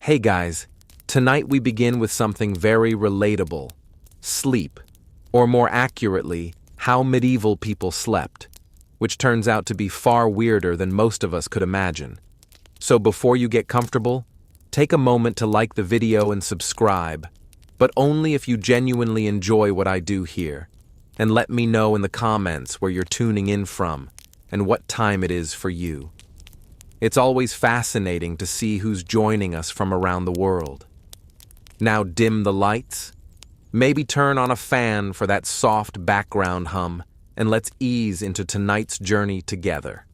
Hey guys, tonight we begin with something very relatable: sleep, or more accurately, how medieval people slept, which turns out to be far weirder than most of us could imagine. So before you get comfortable, take a moment to like the video and subscribe, but only if you genuinely enjoy what I do here, and let me know in the comments where you're tuning in from and what time it is for you. It's always fascinating to see who's joining us from around the world. Now dim the lights, maybe turn on a fan for that soft background hum, and let's ease into tonight's journey together.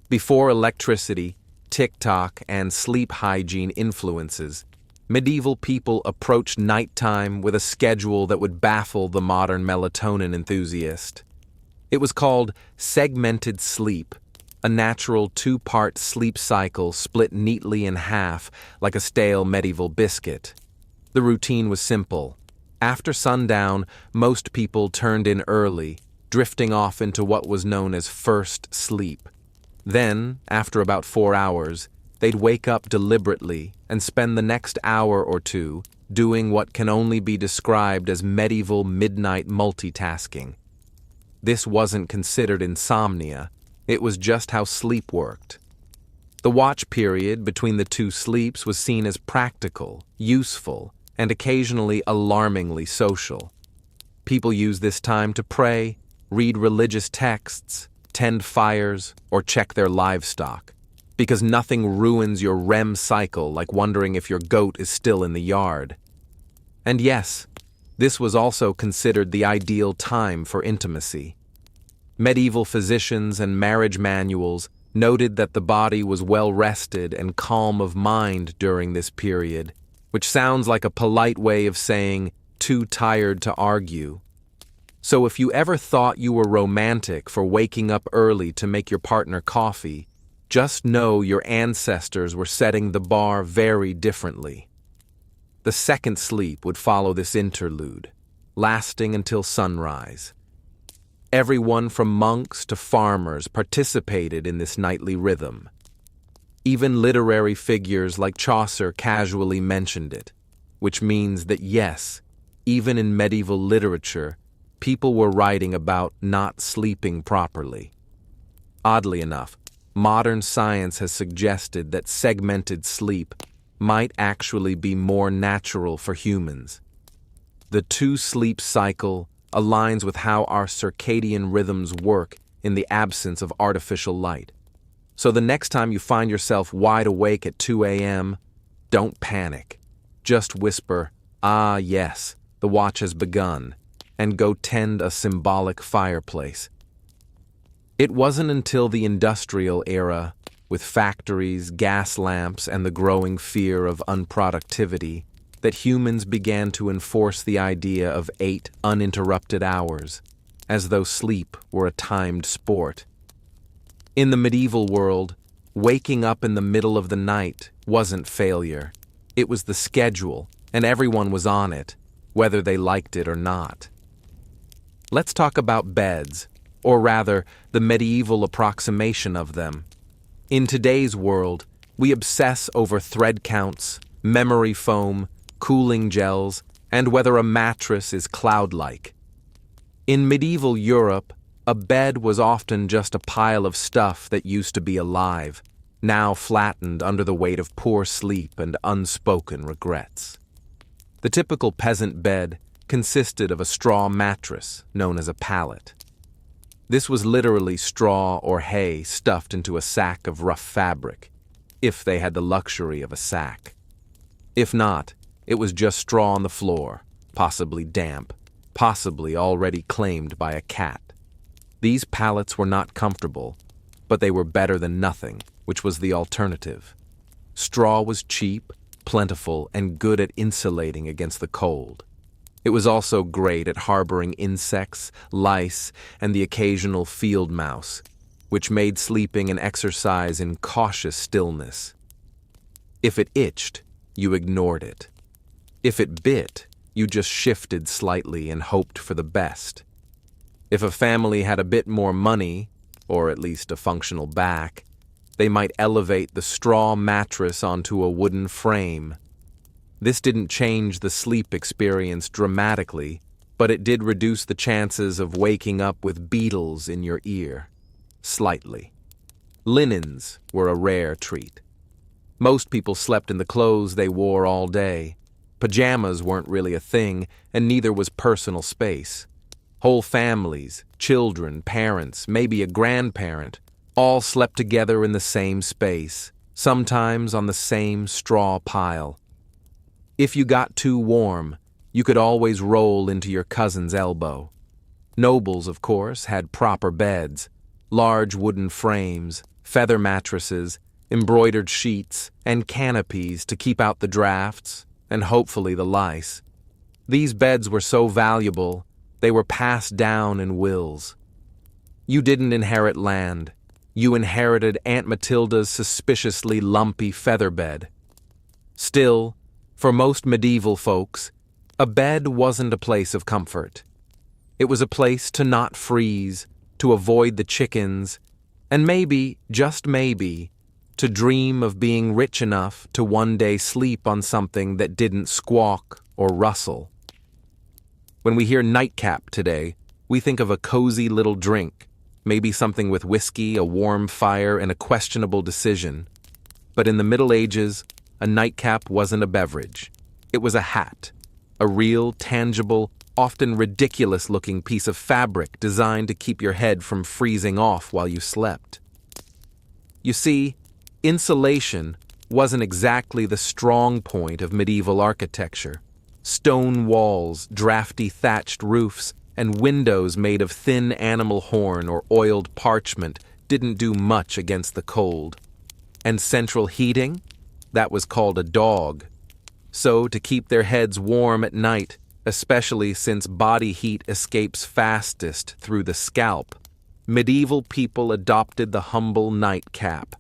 Before electricity, TikTok, and sleep hygiene influences, medieval people approached nighttime with a schedule that would baffle the modern melatonin enthusiast. It was called segmented sleep, a natural two-part sleep cycle split neatly in half like a stale medieval biscuit. The routine was simple. After sundown, most people turned in early, drifting off into what was known as first sleep. Then, after about 4 hours, they'd wake up deliberately and spend the next hour or two doing what can only be described as medieval midnight multitasking. This wasn't considered insomnia. It was just how sleep worked. The watch period between the two sleeps was seen as practical, useful, and occasionally alarmingly social. People used this time to pray, read religious texts, tend fires, or check their livestock, because nothing ruins your REM cycle like wondering if your goat is still in the yard. And yes, this was also considered the ideal time for intimacy. Medieval physicians and marriage manuals noted that the body was well rested and calm of mind during this period, which sounds like a polite way of saying too tired to argue. So if you ever thought you were romantic for waking up early to make your partner coffee, just know your ancestors were setting the bar very differently. The second sleep would follow this interlude, lasting until sunrise. Everyone from monks to farmers participated in this nightly rhythm. Even literary figures like Chaucer casually mentioned it, which means that yes, even in medieval literature, people were writing about not sleeping properly. Oddly enough, modern science has suggested that segmented sleep might actually be more natural for humans. The two-sleep cycle aligns with how our circadian rhythms work in the absence of artificial light. So the next time you find yourself wide awake at 2 a.m., don't panic. Just whisper, "Ah, yes, the watch has begun," and go tend a symbolic fireplace. It wasn't until the industrial era, with factories, gas lamps, and the growing fear of unproductivity, that humans began to enforce the idea of 8 uninterrupted hours, as though sleep were a timed sport. In the medieval world, waking up in the middle of the night wasn't failure. It was the schedule, and everyone was on it, whether they liked it or not. Let's talk about beds, or rather, the medieval approximation of them. In today's world, we obsess over thread counts, memory foam, cooling gels, and whether a mattress is cloud-like. In medieval Europe, a bed was often just a pile of stuff that used to be alive, now flattened under the weight of poor sleep and unspoken regrets. The typical peasant bed consisted of a straw mattress known as a pallet. This was literally straw or hay stuffed into a sack of rough fabric, if they had the luxury of a sack. If not, it was just straw on the floor, possibly damp, possibly already claimed by a cat. These pallets were not comfortable, but they were better than nothing, which was the alternative. Straw was cheap, plentiful, and good at insulating against the cold. It was also great at harboring insects, lice, and the occasional field mouse, which made sleeping an exercise in cautious stillness. If it itched, you ignored it. If it bit, you just shifted slightly and hoped for the best. If a family had a bit more money, or at least a functional back, They might elevate the straw mattress onto a wooden frame. This didn't change the sleep experience dramatically, but it did reduce the chances of waking up with beetles in your ear. Slightly. Linens were a rare treat. Most people slept in the clothes they wore all day. Pajamas weren't really a thing, and neither was personal space. Whole families, children, parents, maybe a grandparent, all slept together in the same space, sometimes on the same straw pile. If you got too warm, you could always roll into your cousin's elbow. Nobles, of course, had proper beds, large wooden frames, feather mattresses, embroidered sheets, and canopies to keep out the drafts and hopefully the lice. These beds were so valuable, they were passed down in wills. You didn't inherit land. You inherited Aunt Matilda's suspiciously lumpy feather bed. Still, for most medieval folks, a bed wasn't a place of comfort. It was a place to not freeze, to avoid the chickens, and maybe, just maybe, to dream of being rich enough to one day sleep on something that didn't squawk or rustle. When we hear nightcap today, we think of a cozy little drink, maybe something with whiskey, a warm fire, and a questionable decision. But in the Middle Ages, a nightcap wasn't a beverage. It was a hat, a real, tangible, often ridiculous-looking piece of fabric designed to keep your head from freezing off while you slept. You see, insulation wasn't exactly the strong point of medieval architecture. Stone walls, drafty thatched roofs, and windows made of thin animal horn or oiled parchment didn't do much against the cold. And central heating? That was called a dog. So, to keep their heads warm at night, especially since body heat escapes fastest through the scalp, medieval people adopted the humble nightcap.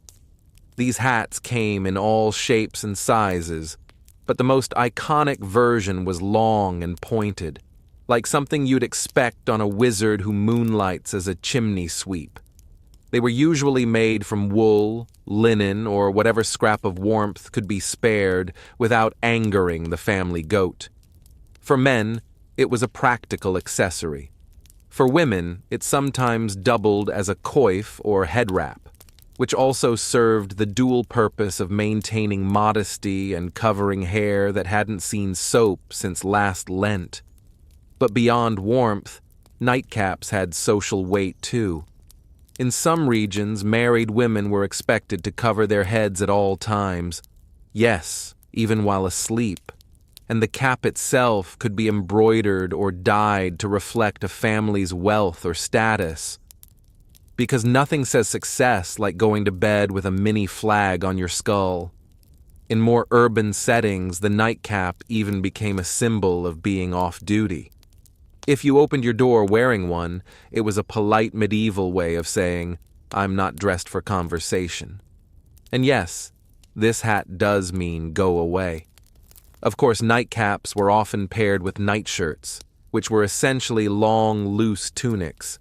These hats came in all shapes and sizes, but the most iconic version was long and pointed, like something you'd expect on a wizard who moonlights as a chimney sweep. They were usually made from wool, linen, or whatever scrap of warmth could be spared without angering the family goat. For men, it was a practical accessory. For women, it sometimes doubled as a coif or head wrap, which also served the dual purpose of maintaining modesty and covering hair that hadn't seen soap since last Lent. But beyond warmth, nightcaps had social weight too. In some regions, married women were expected to cover their heads at all times, yes, even while asleep, and the cap itself could be embroidered or dyed to reflect a family's wealth or status. Because nothing says success like going to bed with a mini flag on your skull. In more urban settings, the nightcap even became a symbol of being off-duty. If you opened your door wearing one, it was a polite medieval way of saying, "I'm not dressed for conversation." And yes, this hat does mean go away. Of course, nightcaps were often paired with nightshirts, which were essentially long, loose tunics.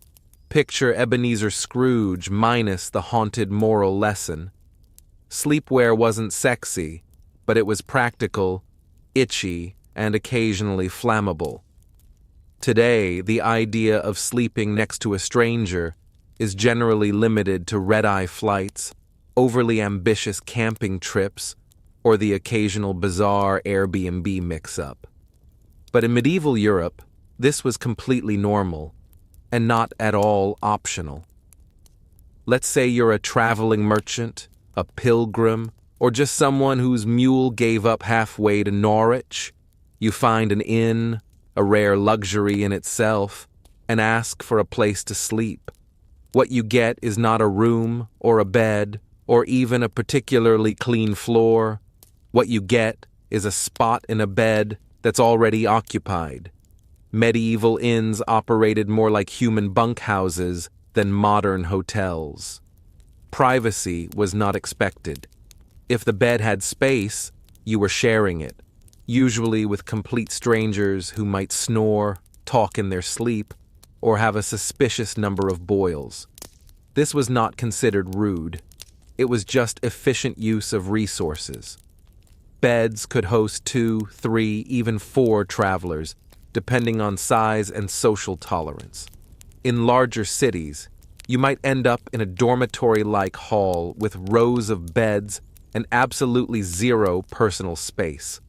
Picture Ebenezer Scrooge minus the haunted moral lesson. Sleepwear wasn't sexy, but it was practical, itchy, and occasionally flammable. Today, the idea of sleeping next to a stranger is generally limited to red-eye flights, overly ambitious camping trips, or the occasional bizarre Airbnb mix-up. But in medieval Europe, this was completely normal, and not at all optional. Let's say you're a traveling merchant, a pilgrim, or just someone whose mule gave up halfway to Norwich. You find an inn, a rare luxury in itself, and ask for a place to sleep. What you get is not a room or a bed or even a particularly clean floor. What you get is a spot in a bed that's already occupied. Medieval inns operated more like human bunkhouses than modern hotels. Privacy was not expected. If the bed had space, you were sharing it, usually with complete strangers who might snore, talk in their sleep, or have a suspicious number of boils. This was not considered rude. It was just efficient use of resources. Beds could host 2, 3, even 4 travelers, depending on size and social tolerance. In larger cities, you might end up in a dormitory-like hall with rows of beds and absolutely zero personal space.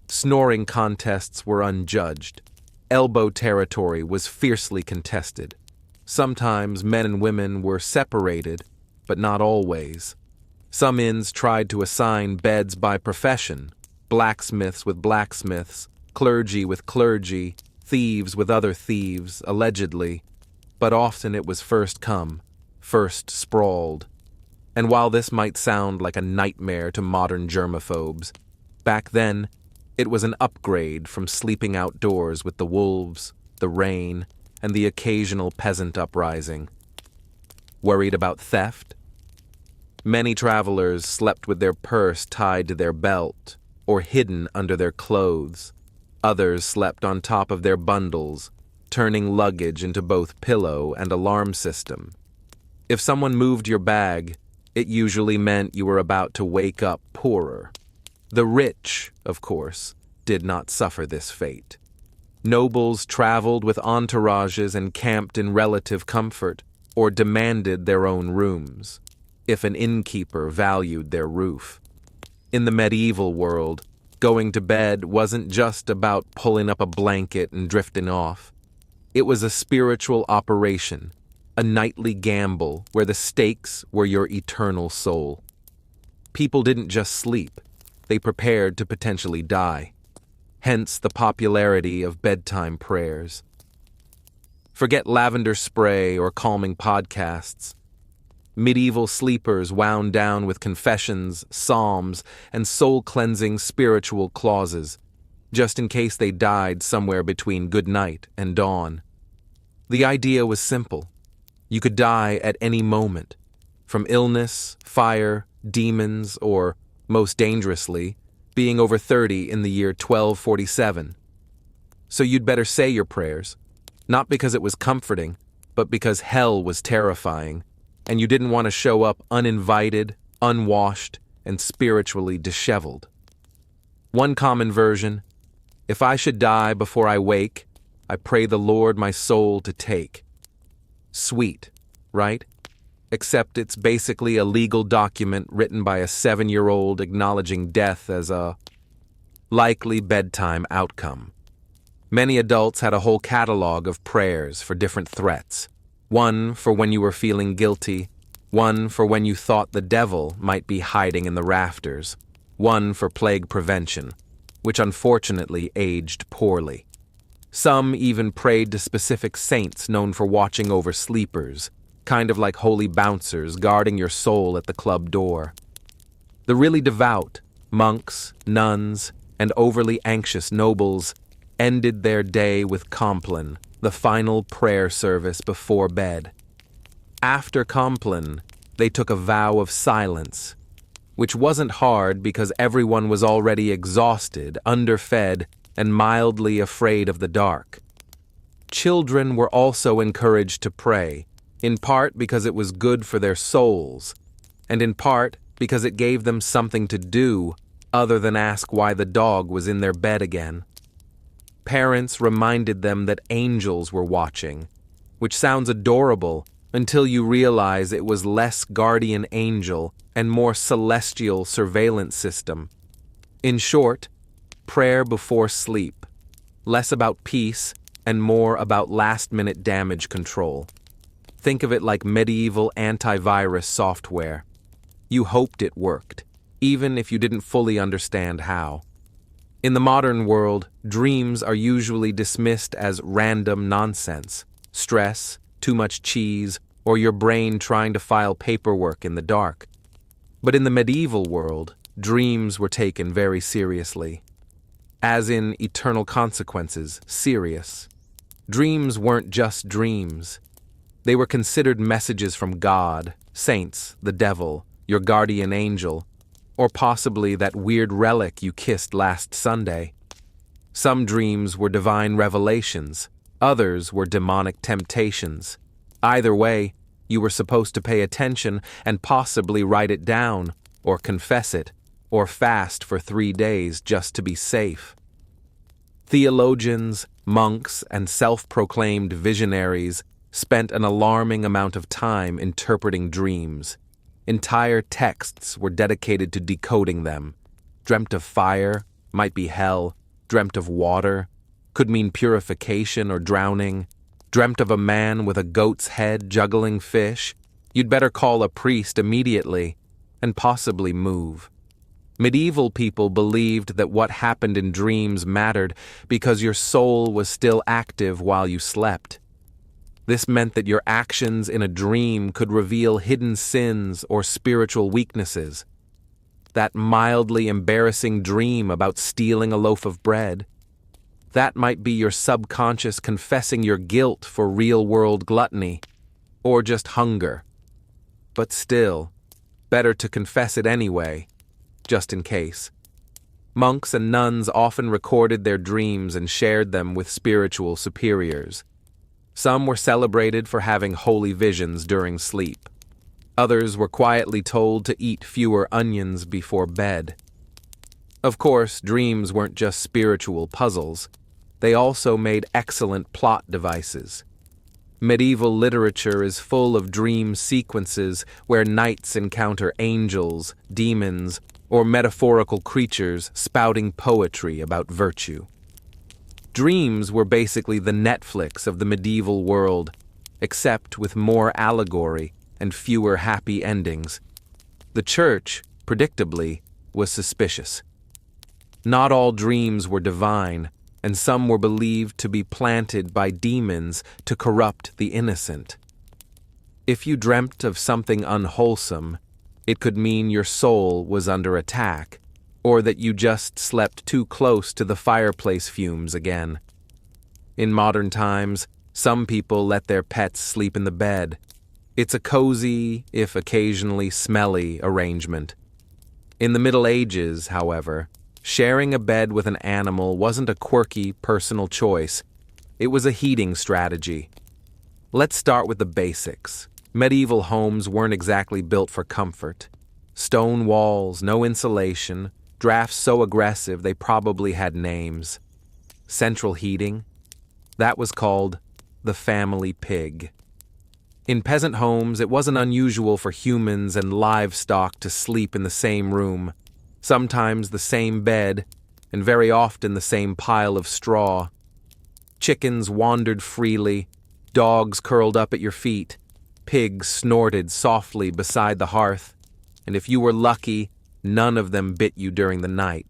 Snoring contests were unjudged. Elbow territory was fiercely contested. Sometimes men and women were separated, but not always. Some inns tried to assign beds by profession, blacksmiths with blacksmiths, clergy with clergy, thieves with other thieves, allegedly, but often it was first come, first sprawled. And while this might sound like a nightmare to modern germaphobes, back then, it was an upgrade from sleeping outdoors with the wolves, the rain, and the occasional peasant uprising. Worried about theft? Many travelers slept with their purse tied to their belt or hidden under their clothes. Others slept on top of their bundles, turning luggage into both pillow and alarm system. If someone moved your bag, it usually meant you were about to wake up poorer. The rich, of course, did not suffer this fate. Nobles traveled with entourages and camped in relative comfort, or demanded their own rooms, if an innkeeper valued their roof. In the medieval world, going to bed wasn't just about pulling up a blanket and drifting off. It was a spiritual operation, a nightly gamble where the stakes were your eternal soul. People didn't just sleep, they prepared to potentially die. Hence the popularity of bedtime prayers. Forget lavender spray or calming podcasts. Medieval sleepers wound down with confessions, psalms, and soul-cleansing spiritual clauses, just in case they died somewhere between good night and dawn. The idea was simple. You could die at any moment, from illness, fire, demons, or, most dangerously, being over 30 in the year 1247. So you'd better say your prayers, not because it was comforting, but because hell was terrifying, and you didn't want to show up uninvited, unwashed, and spiritually disheveled. One common version: if I should die before I wake, I pray the Lord my soul to take. Sweet, right? Except it's basically a legal document written by a 7-year-old acknowledging death as a likely bedtime outcome. Many adults had a whole catalog of prayers for different threats. One for when you were feeling guilty, one for when you thought the devil might be hiding in the rafters, one for plague prevention, which unfortunately aged poorly. Some even prayed to specific saints known for watching over sleepers, kind of like holy bouncers guarding your soul at the club door. The really devout, monks, nuns, and overly anxious nobles ended their day with Compline, the final prayer service before bed. After Compline, they took a vow of silence, which wasn't hard because everyone was already exhausted, underfed, and mildly afraid of the dark. Children were also encouraged to pray, in part because it was good for their souls, and in part because it gave them something to do other than ask why the dog was in their bed again. Parents reminded them that angels were watching, which sounds adorable until you realize it was less guardian angel and more celestial surveillance system. In short, prayer before sleep, less about peace and more about last-minute damage control. Think of it like medieval antivirus software. You hoped it worked, even if you didn't fully understand how. In the modern world, dreams are usually dismissed as random nonsense, stress, too much cheese, or your brain trying to file paperwork in the dark. But in the medieval world, dreams were taken very seriously. As in eternal consequences, serious. Dreams weren't just dreams. They were considered messages from God, saints, the devil, your guardian angel, or possibly that weird relic you kissed last Sunday. Some dreams were divine revelations, others were demonic temptations. Either way, You were supposed to pay attention and possibly write it down, or confess it, or fast for 3 days just to be safe. Theologians, monks, and self-proclaimed visionaries spent an alarming amount of time interpreting dreams. Entire texts were dedicated to decoding them. Dreamt of fire, might be hell. Dreamt of water, could mean purification or drowning. Dreamt of a man with a goat's head juggling fish. You'd better call a priest immediately, and possibly move. Medieval people believed that what happened in dreams mattered because your soul was still active while you slept. This meant that your actions in a dream could reveal hidden sins or spiritual weaknesses. That mildly embarrassing dream about stealing a loaf of bread, that might be your subconscious confessing your guilt for real-world gluttony, or just hunger. But still, better to confess it anyway, just in case. Monks and nuns often recorded their dreams and shared them with spiritual superiors. Some were celebrated for having holy visions during sleep. Others were quietly told to eat fewer onions before bed. Of course, dreams weren't just spiritual puzzles. They also made excellent plot devices. Medieval literature is full of dream sequences where knights encounter angels, demons, or metaphorical creatures spouting poetry about virtue. Dreams were basically the Netflix of the medieval world, except with more allegory and fewer happy endings. The church, predictably, was suspicious. Not all dreams were divine, and some were believed to be planted by demons to corrupt the innocent. If you dreamt of something unwholesome, it could mean your soul was under attack, or that you just slept too close to the fireplace fumes again. In modern times, some people let their pets sleep in the bed. It's a cozy, if occasionally smelly, arrangement. In the Middle Ages, however, sharing a bed with an animal wasn't a quirky, personal choice. It was a heating strategy. Let's start with the basics. Medieval homes weren't exactly built for comfort. Stone walls, no insulation, drafts so aggressive they probably had names. Central heating? That was called the family pig. In peasant homes, it wasn't unusual for humans and livestock to sleep in the same room, sometimes the same bed, and very often the same pile of straw. Chickens wandered freely, dogs curled up at your feet, pigs snorted softly beside the hearth, and if you were lucky, none of them bit you during the night.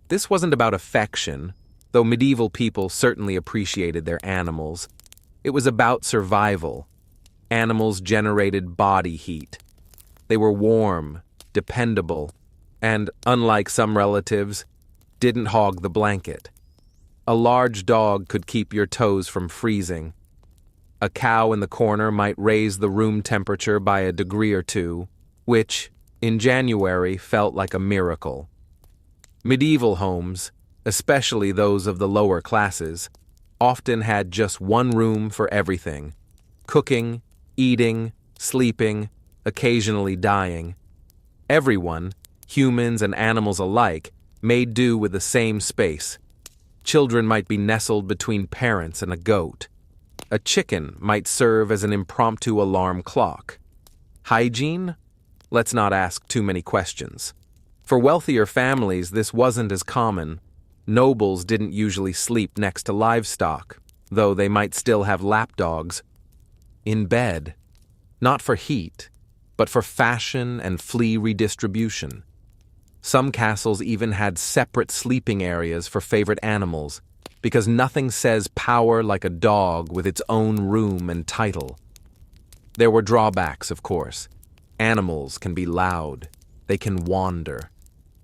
This wasn't about affection, though medieval people certainly appreciated their animals. It was about survival. Animals generated body heat. They were warm, dependable, and, unlike some relatives, didn't hog the blanket. A large dog could keep your toes from freezing. A cow in the corner might raise the room temperature by a degree or two, which, in January, felt like a miracle. Medieval homes, especially those of the lower classes, often had just one room for everything: cooking, eating, sleeping, occasionally dying. Everyone, humans and animals alike, made do with the same space. Children might be nestled between parents and a goat. A chicken might serve as an impromptu alarm clock. Hygiene? Let's not ask too many questions. For wealthier families, this wasn't as common. Nobles didn't usually sleep next to livestock, though they might still have lapdogs. In bed, not for heat, but for fashion and flea redistribution. Some castles even had separate sleeping areas for favorite animals, because nothing says power like a dog with its own room and title. There were drawbacks, of course. Animals can be loud, they can wander,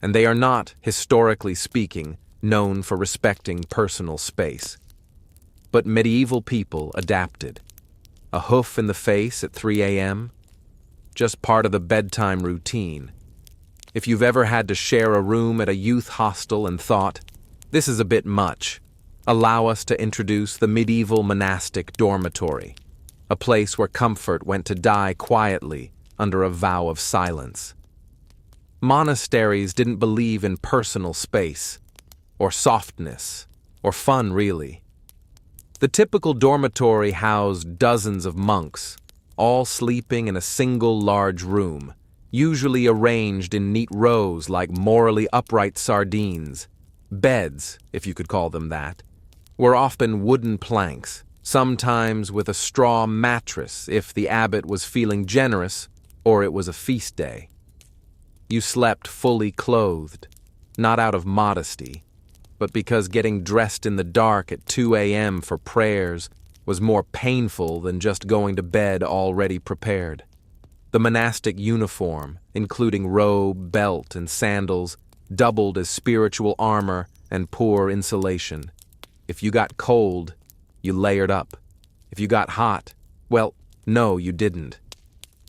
and they are not, historically speaking, known for respecting personal space. But medieval people adapted. A hoof in the face at 3 a.m.? Just part of the bedtime routine. If you've ever had to share a room at a youth hostel and thought, this is a bit much, allow us to introduce the medieval monastic dormitory. a place where comfort went to die quietly under a vow of silence. Monasteries didn't believe in personal space, or softness, or fun really. The typical dormitory housed dozens of monks, all sleeping in a single large room, usually arranged in neat rows like morally upright sardines. Beds, if you could call them that, were often wooden planks, sometimes with a straw mattress if the abbot was feeling generous or it was a feast day. You slept fully clothed, not out of modesty, but because getting dressed in the dark at 2 a.m. for prayers was more painful than just going to bed already prepared. The monastic uniform, including robe, belt, and sandals, doubled as spiritual armor and poor insulation. If you got cold, you layered up. If you got hot, well, no, you didn't.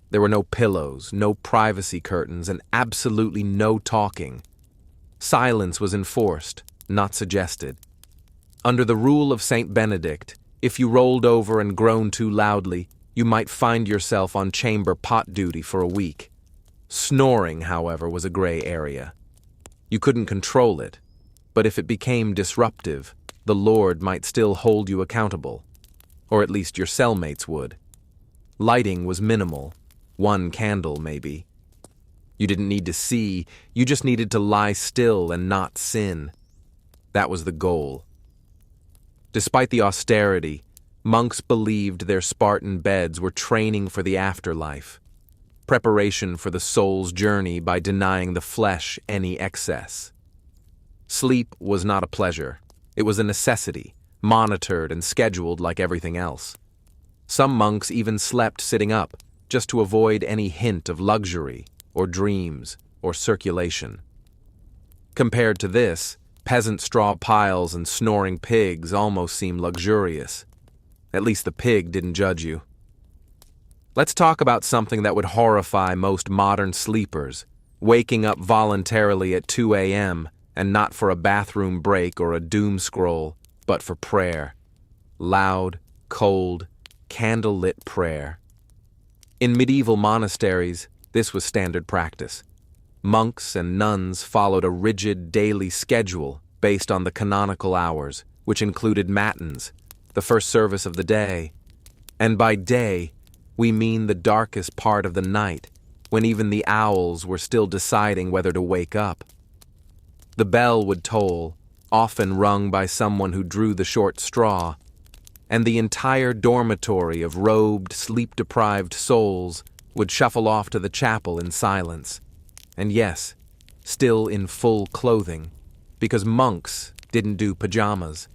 There were no pillows, no privacy curtains, and absolutely no talking. Silence was enforced, not suggested. Under the rule of Saint Benedict, if you rolled over and groaned too loudly, you might find yourself on chamber pot duty for a week. Snoring, however, was a gray area. You couldn't control it, but if it became disruptive, the Lord might still hold you accountable, or at least your cellmates would. Lighting was minimal, 1 candle maybe. You didn't need to see, you just needed to lie still and not sin. That was the goal. Despite the austerity, monks believed their Spartan beds were training for the afterlife, preparation for the soul's journey by denying the flesh any excess. Sleep was not a pleasure. It was a necessity, monitored and scheduled like everything else. Some monks even slept sitting up, just to avoid any hint of luxury, or dreams, or circulation. Compared to this, peasant straw piles and snoring pigs almost seem luxurious. At least the pig didn't judge you. Let's talk about something that would horrify most modern sleepers, waking up voluntarily at 2 a.m., and not for a bathroom break or a doom scroll, but for prayer. Loud, cold, candle-lit prayer. In medieval monasteries, this was standard practice. Monks and nuns followed a rigid daily schedule based on the canonical hours, which included matins, the first service of the day. And by day, we mean the darkest part of the night, when even the owls were still deciding whether to wake up. The bell would toll, often rung by someone who drew the short straw, and the entire dormitory of robed, sleep-deprived souls would shuffle off to the chapel in silence. And yes, still in full clothing, because monks didn't do pajamas.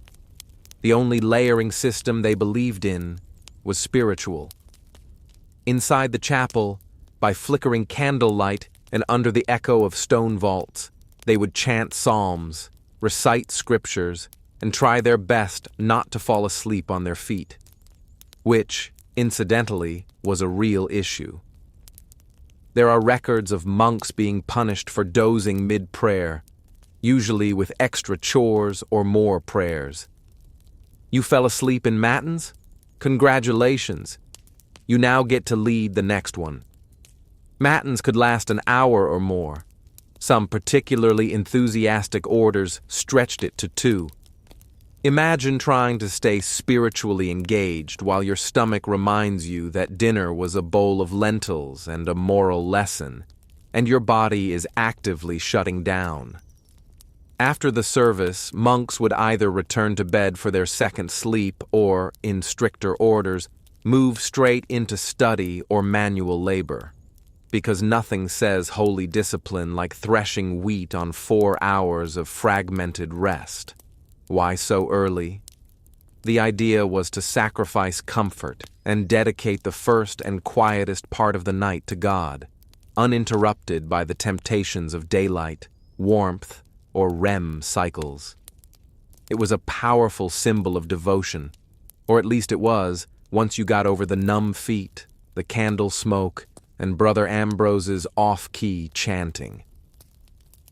The only layering system they believed in was spiritual. Inside the chapel, by flickering candlelight and under the echo of stone vaults, they would chant psalms, recite scriptures, and try their best not to fall asleep on their feet, which, incidentally, was a real issue. There are records of monks being punished for dozing mid-prayer, usually with extra chores or more prayers. You fell asleep in matins? Congratulations! You now get to lead the next one. Matins could last an hour or more. Some particularly enthusiastic orders stretched it to 2. Imagine trying to stay spiritually engaged while your stomach reminds you that dinner was a bowl of lentils and a moral lesson, and your body is actively shutting down. After the service, monks would either return to bed for their second sleep or, in stricter orders, move straight into study or manual labor. Because nothing says holy discipline like threshing wheat on 4 hours of fragmented rest. Why so early? The idea was to sacrifice comfort and dedicate the first and quietest part of the night to God, uninterrupted by the temptations of daylight, warmth, or REM cycles. It was a powerful symbol of devotion, or at least it was once you got over the numb feet, the candle smoke, and Brother Ambrose's off-key chanting.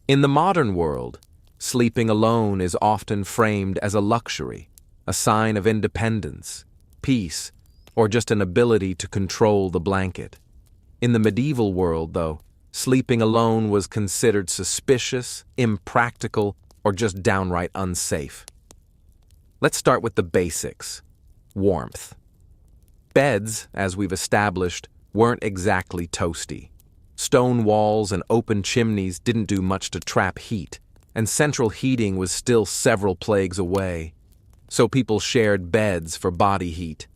In the modern world, sleeping alone is often framed as a luxury, a sign of independence, peace, or just an ability to control the blanket. In the medieval world, though, sleeping alone was considered suspicious, impractical, or just downright unsafe. Let's start with the basics. Warmth. Beds, as we've established, weren't exactly toasty. Stone walls and open chimneys didn't do much to trap heat, and central heating was still several plagues away. So people shared beds for body heat,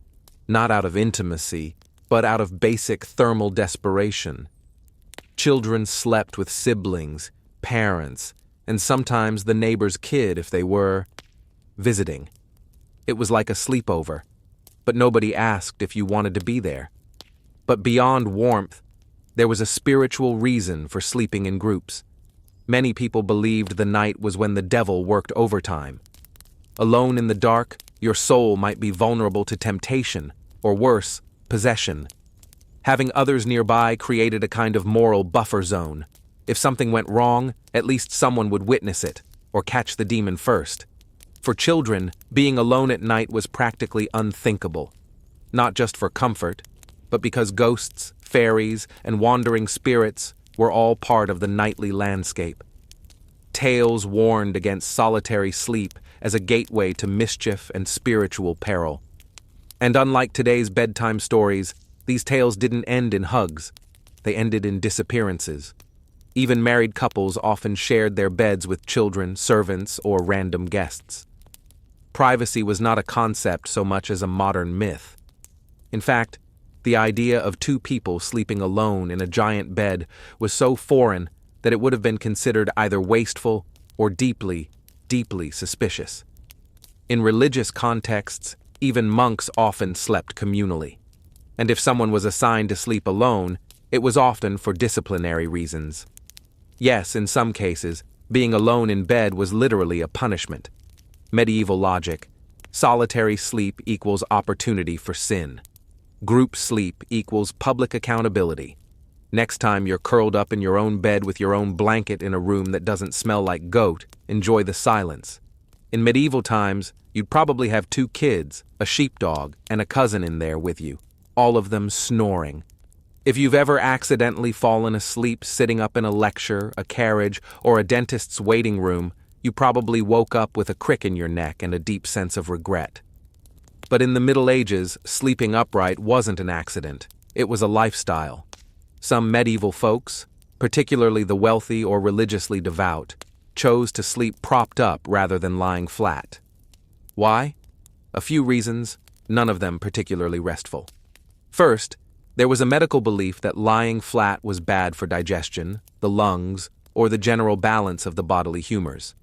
not out of intimacy, but out of basic thermal desperation. Children slept with siblings, parents, and sometimes the neighbor's kid if they were visiting. It was like a sleepover, but nobody asked if you wanted to be there. But beyond warmth, there was a spiritual reason for sleeping in groups. Many people believed the night was when the devil worked overtime. Alone in the dark, your soul might be vulnerable to temptation, or worse, possession. Having others nearby created a kind of moral buffer zone. If something went wrong, at least someone would witness it, or catch the demon first. For children, being alone at night was practically unthinkable. Not just for comfort, but because ghosts, fairies, and wandering spirits were all part of the nightly landscape. Tales warned against solitary sleep as a gateway to mischief and spiritual peril. And unlike today's bedtime stories, these tales didn't end in hugs. They ended in disappearances. Even married couples often shared their beds with children, servants, or random guests. Privacy was not a concept so much as a modern myth. In fact, the idea of two people sleeping alone in a giant bed was so foreign that it would have been considered either wasteful or deeply, deeply suspicious. In religious contexts, even monks often slept communally. And if someone was assigned to sleep alone, it was often for disciplinary reasons. Yes, in some cases, being alone in bed was literally a punishment. Medieval logic: solitary sleep equals opportunity for sin. Group sleep equals public accountability. Next time you're curled up in your own bed with your own blanket in a room that doesn't smell like goat, enjoy the silence. In medieval times, you'd probably have 2 kids, a sheepdog, and a cousin in there with you, all of them snoring. If you've ever accidentally fallen asleep sitting up in a lecture, a carriage, or a dentist's waiting room, you probably woke up with a crick in your neck and a deep sense of regret. But in the Middle Ages, sleeping upright wasn't an accident. It was a lifestyle. Some medieval folks, particularly the wealthy or religiously devout, chose to sleep propped up rather than lying flat. Why? A few reasons, none of them particularly restful. First, there was a medical belief that lying flat was bad for digestion, the lungs, or the general balance of the bodily humors.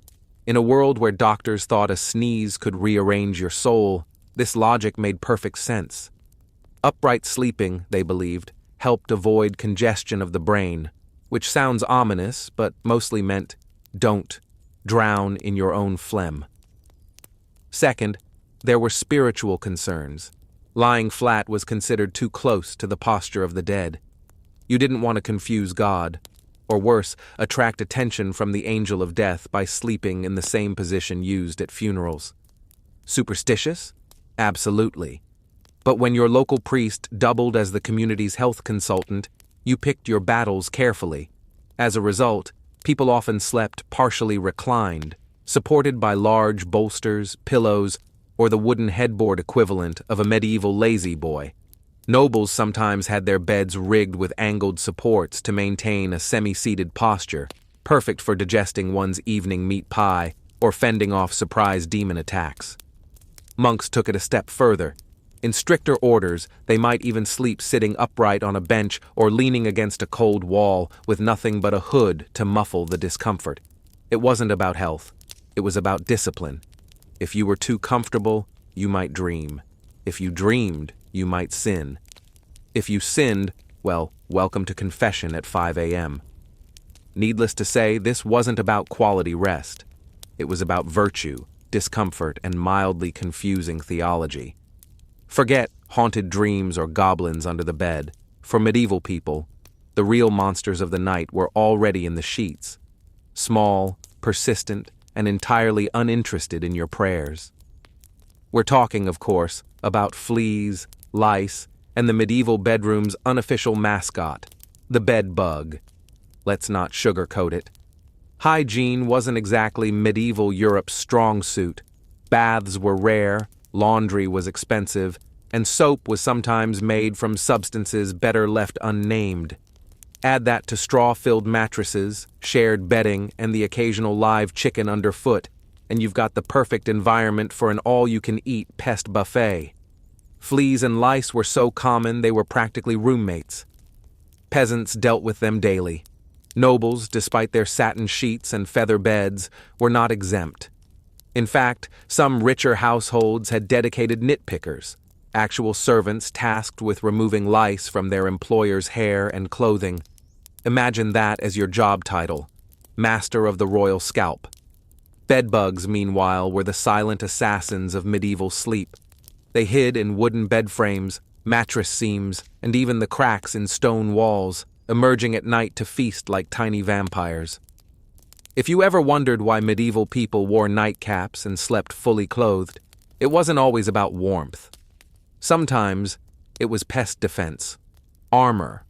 In a world where doctors thought a sneeze could rearrange your soul, this logic made perfect sense. Upright sleeping, they believed, helped avoid congestion of the brain, which sounds ominous but mostly meant don't drown in your own phlegm. Second, there were spiritual concerns. Lying flat was considered too close to the posture of the dead. You didn't want to confuse God, or worse, attract attention from the angel of death by sleeping in the same position used at funerals. Superstitious? Absolutely. But when your local priest doubled as the community's health consultant, you picked your battles carefully. As a result, people often slept partially reclined, supported by large bolsters, pillows, or the wooden headboard equivalent of a medieval lazy boy. Nobles sometimes had their beds rigged with angled supports to maintain a semi-seated posture, perfect for digesting one's evening meat pie or fending off surprise demon attacks. Monks took it a step further. In stricter orders, they might even sleep sitting upright on a bench or leaning against a cold wall with nothing but a hood to muffle the discomfort. It wasn't about health. It was about discipline. If you were too comfortable, you might dream. If you dreamed, you might sin. If you sinned, well, welcome to confession at 5 a.m. Needless to say, this wasn't about quality rest. It was about virtue, discomfort, and mildly confusing theology. Forget haunted dreams or goblins under the bed. For medieval people, the real monsters of the night were already in the sheets. Small, persistent, and entirely uninterested in your prayers. We're talking, of course, about fleas, lice, and the medieval bedroom's unofficial mascot, the bed bug. Let's not sugarcoat it. Hygiene wasn't exactly medieval Europe's strong suit. Baths were rare, laundry was expensive, and soap was sometimes made from substances better left unnamed. Add that to straw-filled mattresses, shared bedding, and the occasional live chicken underfoot, and you've got the perfect environment for an all-you-can-eat pest buffet. Fleas and lice were so common they were practically roommates. Peasants dealt with them daily. Nobles, despite their satin sheets and feather beds, were not exempt. In fact, some richer households had dedicated nitpickers, actual servants tasked with removing lice from their employer's hair and clothing. Imagine that as your job title, Master of the Royal Scalp. Bedbugs, meanwhile, were the silent assassins of medieval sleep. They hid in wooden bed frames, mattress seams, and even the cracks in stone walls, emerging at night to feast like tiny vampires. If you ever wondered why medieval people wore nightcaps and slept fully clothed, it wasn't always about warmth. Sometimes it was pest defense, armor.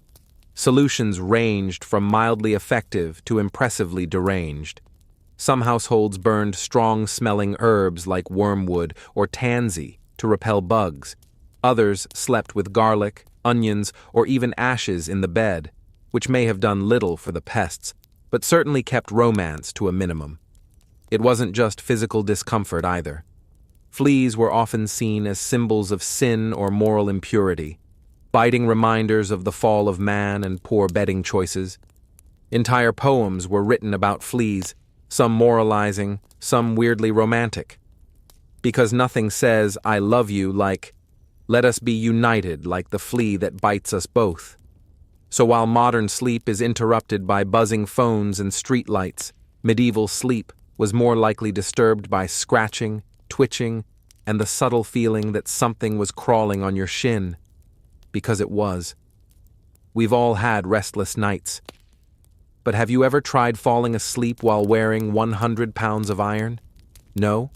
Solutions ranged from mildly effective to impressively deranged. Some households burned strong-smelling herbs like wormwood or tansy to repel bugs. Others slept with garlic, onions, or even ashes in the bed, which may have done little for the pests, but certainly kept romance to a minimum. It wasn't just physical discomfort either. Fleas were often seen as symbols of sin or moral impurity, biting reminders of the fall of man and poor bedding choices. Entire poems were written about fleas, some moralizing, some weirdly romantic. Because nothing says, "I love you," like, "Let us be united like the flea that bites us both." So while modern sleep is interrupted by buzzing phones and streetlights, medieval sleep was more likely disturbed by scratching, twitching, and the subtle feeling that something was crawling on your shin. Because it was. We've all had restless nights. But have you ever tried falling asleep while wearing 100 pounds of iron? No?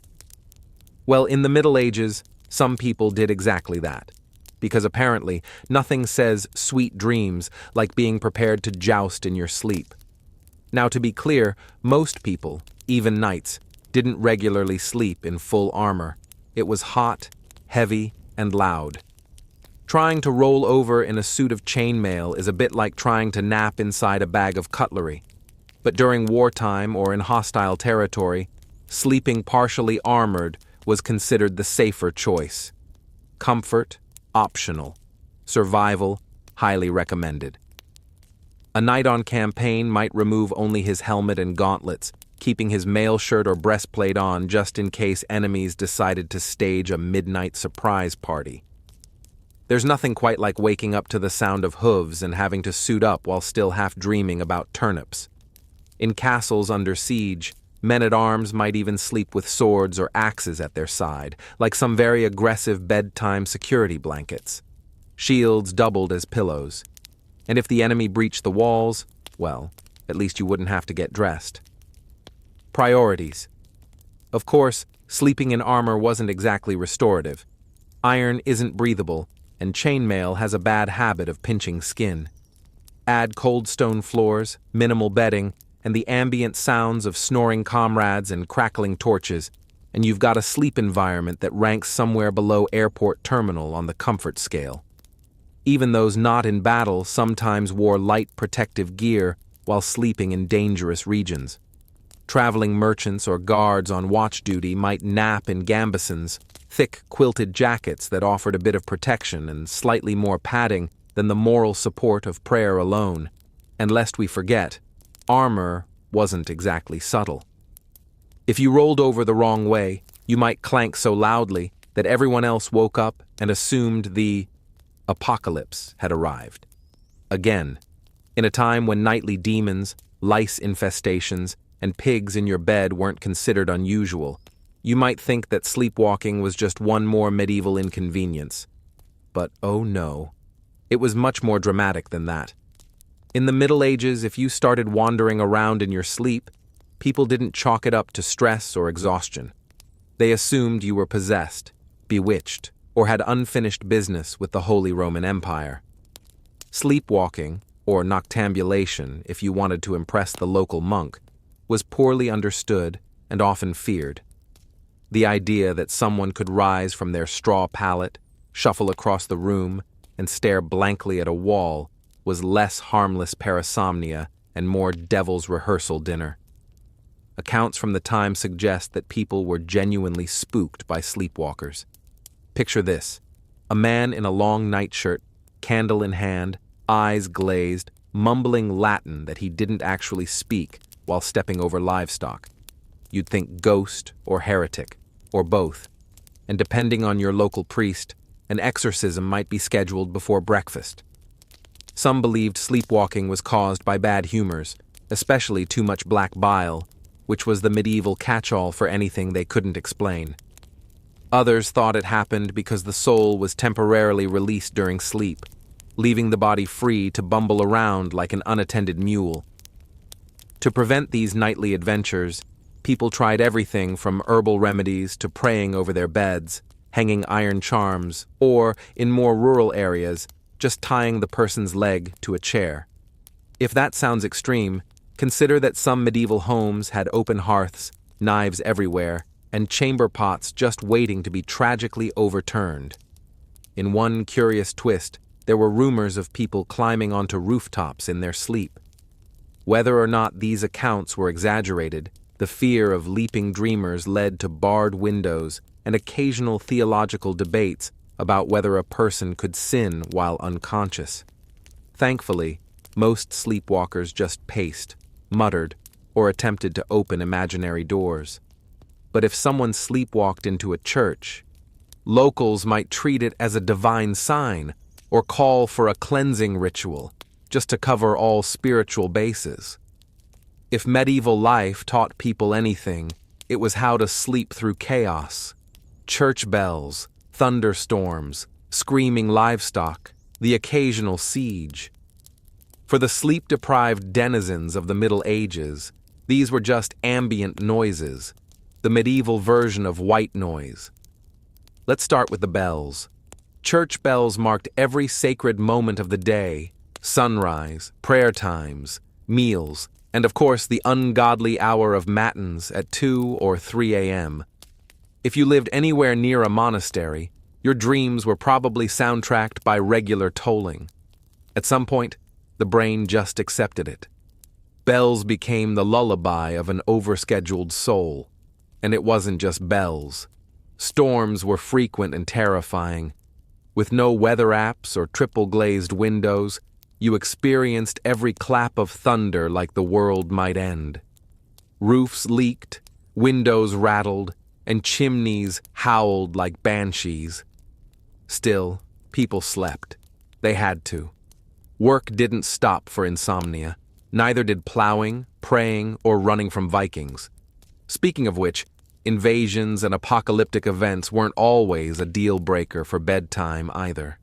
Well, in the Middle Ages, some people did exactly that. Because apparently, nothing says sweet dreams like being prepared to joust in your sleep. Now, to be clear, most people, even knights, didn't regularly sleep in full armor. It was hot, heavy, and loud. Trying to roll over in a suit of chainmail is a bit like trying to nap inside a bag of cutlery. But during wartime or in hostile territory, sleeping partially armored was considered the safer choice. Comfort, optional. Survival, highly recommended. A knight on campaign might remove only his helmet and gauntlets, keeping his mail shirt or breastplate on just in case enemies decided to stage a midnight surprise party. There's nothing quite like waking up to the sound of hooves and having to suit up while still half dreaming about turnips. In castles under siege, men-at-arms might even sleep with swords or axes at their side, like some very aggressive bedtime security blankets. Shields doubled as pillows. And if the enemy breached the walls, well, at least you wouldn't have to get dressed. Priorities. Of course, sleeping in armor wasn't exactly restorative. Iron isn't breathable, and chainmail has a bad habit of pinching skin. Add cold stone floors, minimal bedding, and the ambient sounds of snoring comrades and crackling torches, and you've got a sleep environment that ranks somewhere below airport terminal on the comfort scale. Even those not in battle sometimes wore light protective gear while sleeping in dangerous regions. Traveling merchants or guards on watch duty might nap in gambesons, thick quilted jackets that offered a bit of protection and slightly more padding than the moral support of prayer alone. And lest we forget, armor wasn't exactly subtle. If you rolled over the wrong way, you might clank so loudly that everyone else woke up and assumed the apocalypse had arrived. Again, in a time when nightly demons, lice infestations, and pigs in your bed weren't considered unusual, you might think that sleepwalking was just one more medieval inconvenience. But oh no, it was much more dramatic than that. In the Middle Ages, if you started wandering around in your sleep, people didn't chalk it up to stress or exhaustion. They assumed you were possessed, bewitched, or had unfinished business with the Holy Roman Empire. Sleepwalking, or noctambulation if you wanted to impress the local monk, was poorly understood and often feared. The idea that someone could rise from their straw pallet, shuffle across the room, and stare blankly at a wall was less harmless parasomnia and more devil's rehearsal dinner. Accounts from the time suggest that people were genuinely spooked by sleepwalkers. Picture this: a man in a long nightshirt, candle in hand, eyes glazed, mumbling Latin that he didn't actually speak while stepping over livestock. You'd think ghost or heretic, or both, and depending on your local priest, an exorcism might be scheduled before breakfast. Some believed sleepwalking was caused by bad humors, especially too much black bile, which was the medieval catch-all for anything they couldn't explain. Others thought it happened because the soul was temporarily released during sleep, leaving the body free to bumble around like an unattended mule. To prevent these nightly adventures, people tried everything from herbal remedies to praying over their beds, hanging iron charms, or, in more rural areas, just tying the person's leg to a chair. If that sounds extreme, consider that some medieval homes had open hearths, knives everywhere, and chamber pots just waiting to be tragically overturned. In one curious twist, there were rumors of people climbing onto rooftops in their sleep. Whether or not these accounts were exaggerated, the fear of leaping dreamers led to barred windows and occasional theological debates about whether a person could sin while unconscious. Thankfully, most sleepwalkers just paced, muttered, or attempted to open imaginary doors. But if someone sleepwalked into a church, locals might treat it as a divine sign or call for a cleansing ritual, just to cover all spiritual bases. If medieval life taught people anything, it was how to sleep through chaos. Church bells, thunderstorms, screaming livestock, the occasional siege. For the sleep-deprived denizens of the Middle Ages, these were just ambient noises, the medieval version of white noise. Let's start with the bells. Church bells marked every sacred moment of the day: sunrise, prayer times, meals, and of course the ungodly hour of matins at 2 or 3 a.m. If you lived anywhere near a monastery, your dreams were probably soundtracked by regular tolling. At some point, the brain just accepted it. Bells became the lullaby of an overscheduled soul. And it wasn't just bells. Storms were frequent and terrifying. With no weather apps or triple-glazed windows, you experienced every clap of thunder like the world might end. Roofs leaked, windows rattled, and chimneys howled like banshees. Still, people slept. They had to. Work didn't stop for insomnia. Neither did plowing, praying, or running from Vikings. Speaking of which, invasions and apocalyptic events weren't always a deal-breaker for bedtime either.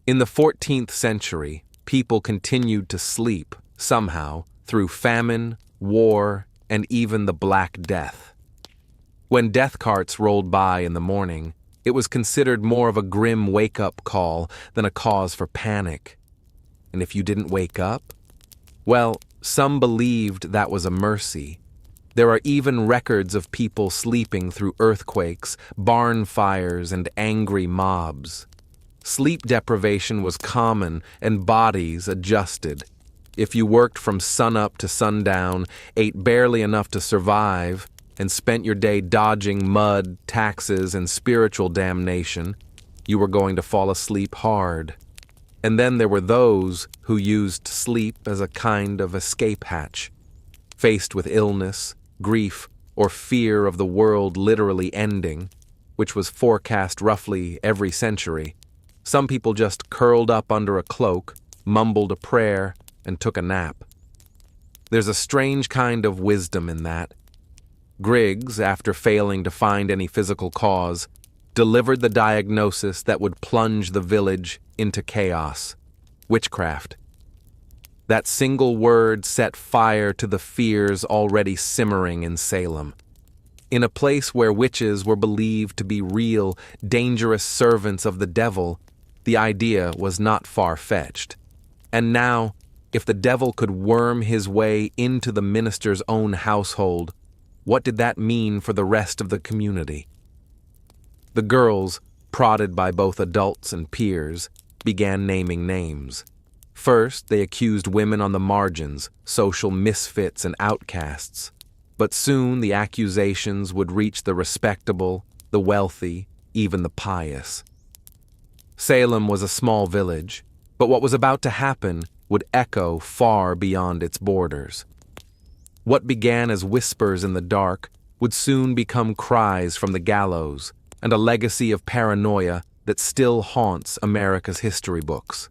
In the 14th century, people continued to sleep, somehow, through famine, war, and even the Black Death. When death carts rolled by in the morning, it was considered more of a grim wake-up call than a cause for panic. And if you didn't wake up, well, some believed that was a mercy. There are even records of people sleeping through earthquakes, barn fires, and angry mobs. Sleep deprivation was common, and bodies adjusted. If you worked from sunup to sundown, ate barely enough to survive, and spent your day dodging mud, taxes, and spiritual damnation, you were going to fall asleep hard. And then there were those who used sleep as a kind of escape hatch. Faced with illness, grief, or fear of the world literally ending, which was forecast roughly every century, some people just curled up under a cloak, mumbled a prayer, and took a nap. There's a strange kind of wisdom in that. Griggs, after failing to find any physical cause, delivered the diagnosis that would plunge the village into chaos: witchcraft. That single word set fire to the fears already simmering in Salem. In a place where witches were believed to be real, dangerous servants of the devil, the idea was not far-fetched. And now, if the devil could worm his way into the minister's own household, what did that mean for the rest of the community? The girls, prodded by both adults and peers, began naming names. First, they accused women on the margins, social misfits and outcasts. But soon the accusations would reach the respectable, the wealthy, even the pious. Salem was a small village, but what was about to happen would echo far beyond its borders. What began as whispers in the dark would soon become cries from the gallows, and a legacy of paranoia that still haunts America's history books.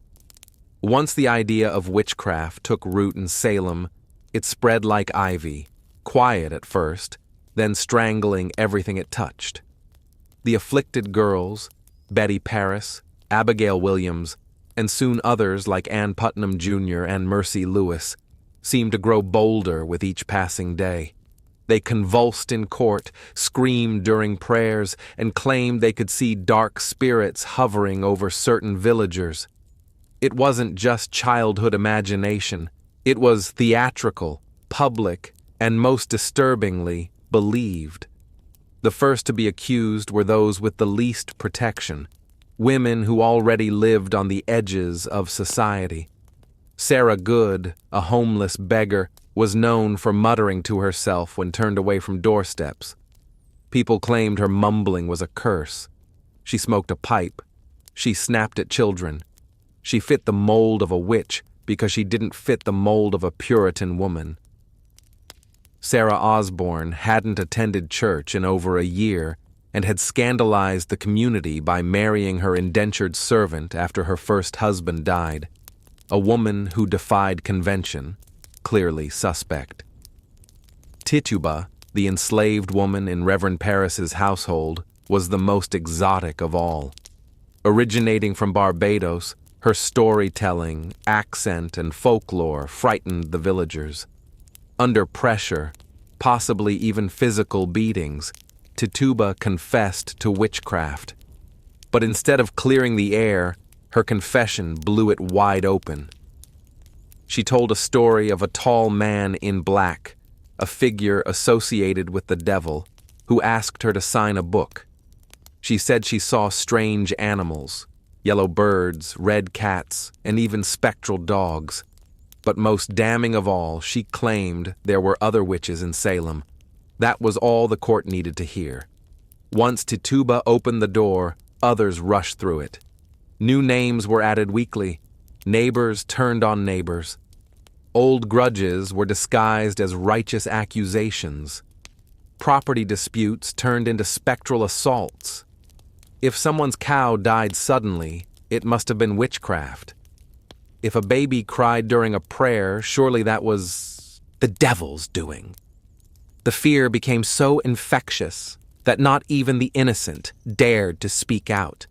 Once the idea of witchcraft took root in Salem, it spread like ivy, quiet at first, then strangling everything it touched. The afflicted girls, Betty Paris, Abigail Williams, and soon others like Ann Putnam Jr. and Mercy Lewis, seemed to grow bolder with each passing day. They convulsed in court, screamed during prayers, and claimed they could see dark spirits hovering over certain villagers. It wasn't just childhood imagination. It was theatrical, public, and most disturbingly, believed. The first to be accused were those with the least protection, women who already lived on the edges of society. Sarah Good, a homeless beggar, was known for muttering to herself when turned away from doorsteps. People claimed her mumbling was a curse. She smoked a pipe. She snapped at children. She fit the mold of a witch because she didn't fit the mold of a Puritan woman. Sarah Osborne hadn't attended church in over a year and had scandalized the community by marrying her indentured servant after her first husband died, a woman who defied convention, clearly suspect. Tituba, the enslaved woman in Reverend Paris's household, was the most exotic of all. Originating from Barbados, her storytelling, accent, and folklore frightened the villagers. Under pressure, possibly even physical beatings, Tituba confessed to witchcraft. But instead of clearing the air, her confession blew it wide open. She told a story of a tall man in black, a figure associated with the devil, who asked her to sign a book. She said she saw strange animals, yellow birds, red cats, and even spectral dogs. But most damning of all, she claimed there were other witches in Salem. That was all the court needed to hear. Once Tituba opened the door, others rushed through it. New names were added weekly. Neighbors turned on neighbors. Old grudges were disguised as righteous accusations. Property disputes turned into spectral assaults. If someone's cow died suddenly, it must have been witchcraft. If a baby cried during a prayer, surely that was the devil's doing. The fear became so infectious that not even the innocent dared to speak out.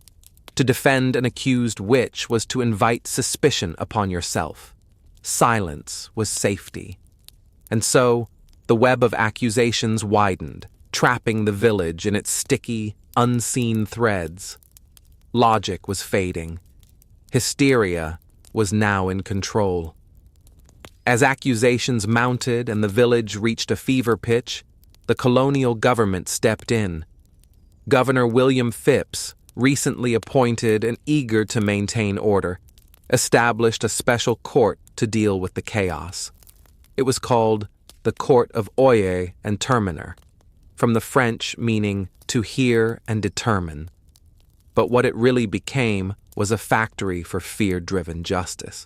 To defend an accused witch was to invite suspicion upon yourself. Silence was safety. And so, the web of accusations widened, trapping the village in its sticky, unseen threads. Logic was fading. Hysteria was now in control. As accusations mounted and the village reached a fever pitch, the colonial government stepped in. Governor William Phipps, recently appointed and eager to maintain order, established a special court to deal with the chaos. It was called the Court of Oyer and Terminer, from the French meaning to hear and determine. But what it really became was a factory for fear-driven justice.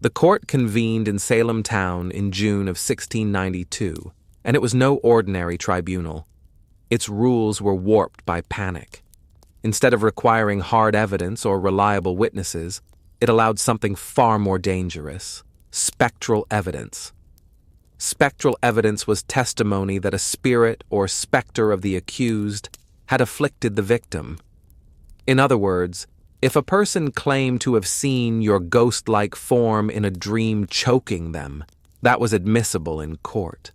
The court convened in Salem town in June of 1692, and it was no ordinary tribunal. Its rules were warped by panic. Instead of requiring hard evidence or reliable witnesses, it allowed something far more dangerous: spectral evidence. Spectral evidence was testimony that a spirit or specter of the accused had afflicted the victim. In other words, if a person claimed to have seen your ghost-like form in a dream choking them, that was admissible in court.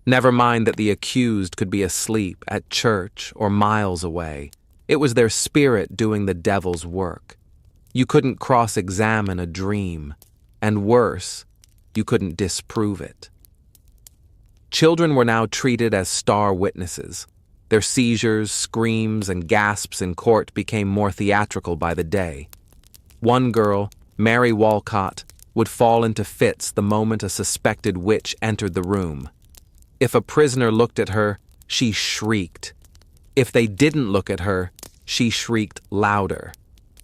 Never mind that the accused could be asleep at church or miles away. It was their spirit doing the devil's work. You couldn't cross-examine a dream, and worse, you couldn't disprove it. Children were now treated as star witnesses. Their seizures, screams, and gasps in court became more theatrical by the day. One girl, Mary Walcott, would fall into fits the moment a suspected witch entered the room. If a prisoner looked at her, she shrieked. If they didn't look at her, she shrieked louder.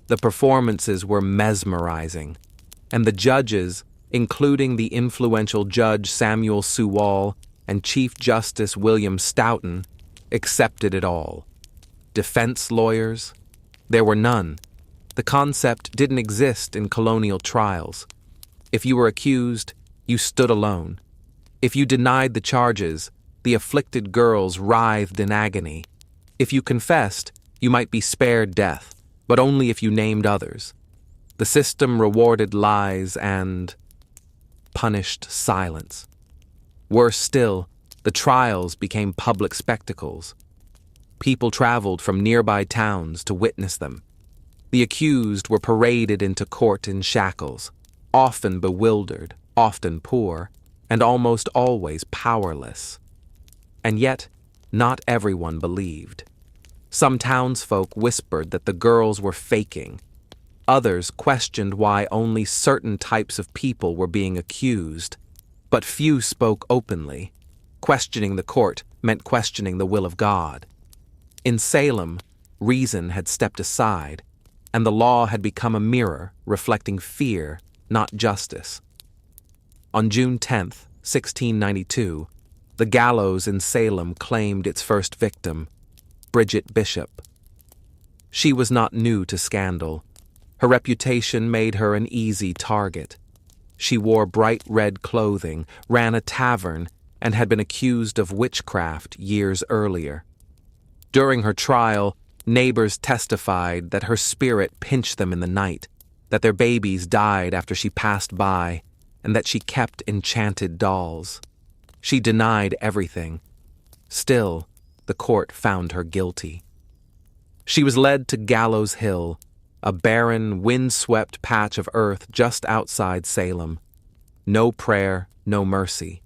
The performances were mesmerizing, and the judges, including the influential Judge Samuel Sewall and Chief Justice William Stoughton, accepted it all. Defense lawyers? There were none. The concept didn't exist in colonial trials. If you were accused, you stood alone. If you denied the charges, the afflicted girls writhed in agony. If you confessed, you might be spared death, but only if you named others. The system rewarded lies and punished silence. Worse still, the trials became public spectacles. People traveled from nearby towns to witness them. The accused were paraded into court in shackles, often bewildered, often poor, and almost always powerless. And yet, not everyone believed. Some townsfolk whispered that the girls were faking. Others questioned why only certain types of people were being accused, but few spoke openly. Questioning the court meant questioning the will of God. In Salem, reason had stepped aside, and the law had become a mirror reflecting fear, not justice. On June 10th, 1692, the gallows in Salem claimed its first victim, Bridget Bishop. She was not new to scandal. Her reputation made her an easy target. She wore bright red clothing, ran a tavern, and had been accused of witchcraft years earlier. During her trial, neighbors testified that her spirit pinched them in the night, that their babies died after she passed by, and that she kept enchanted dolls. She denied everything. Still, the court found her guilty. She was led to Gallows Hill, a barren, wind-swept patch of earth just outside Salem. No prayer, no mercy.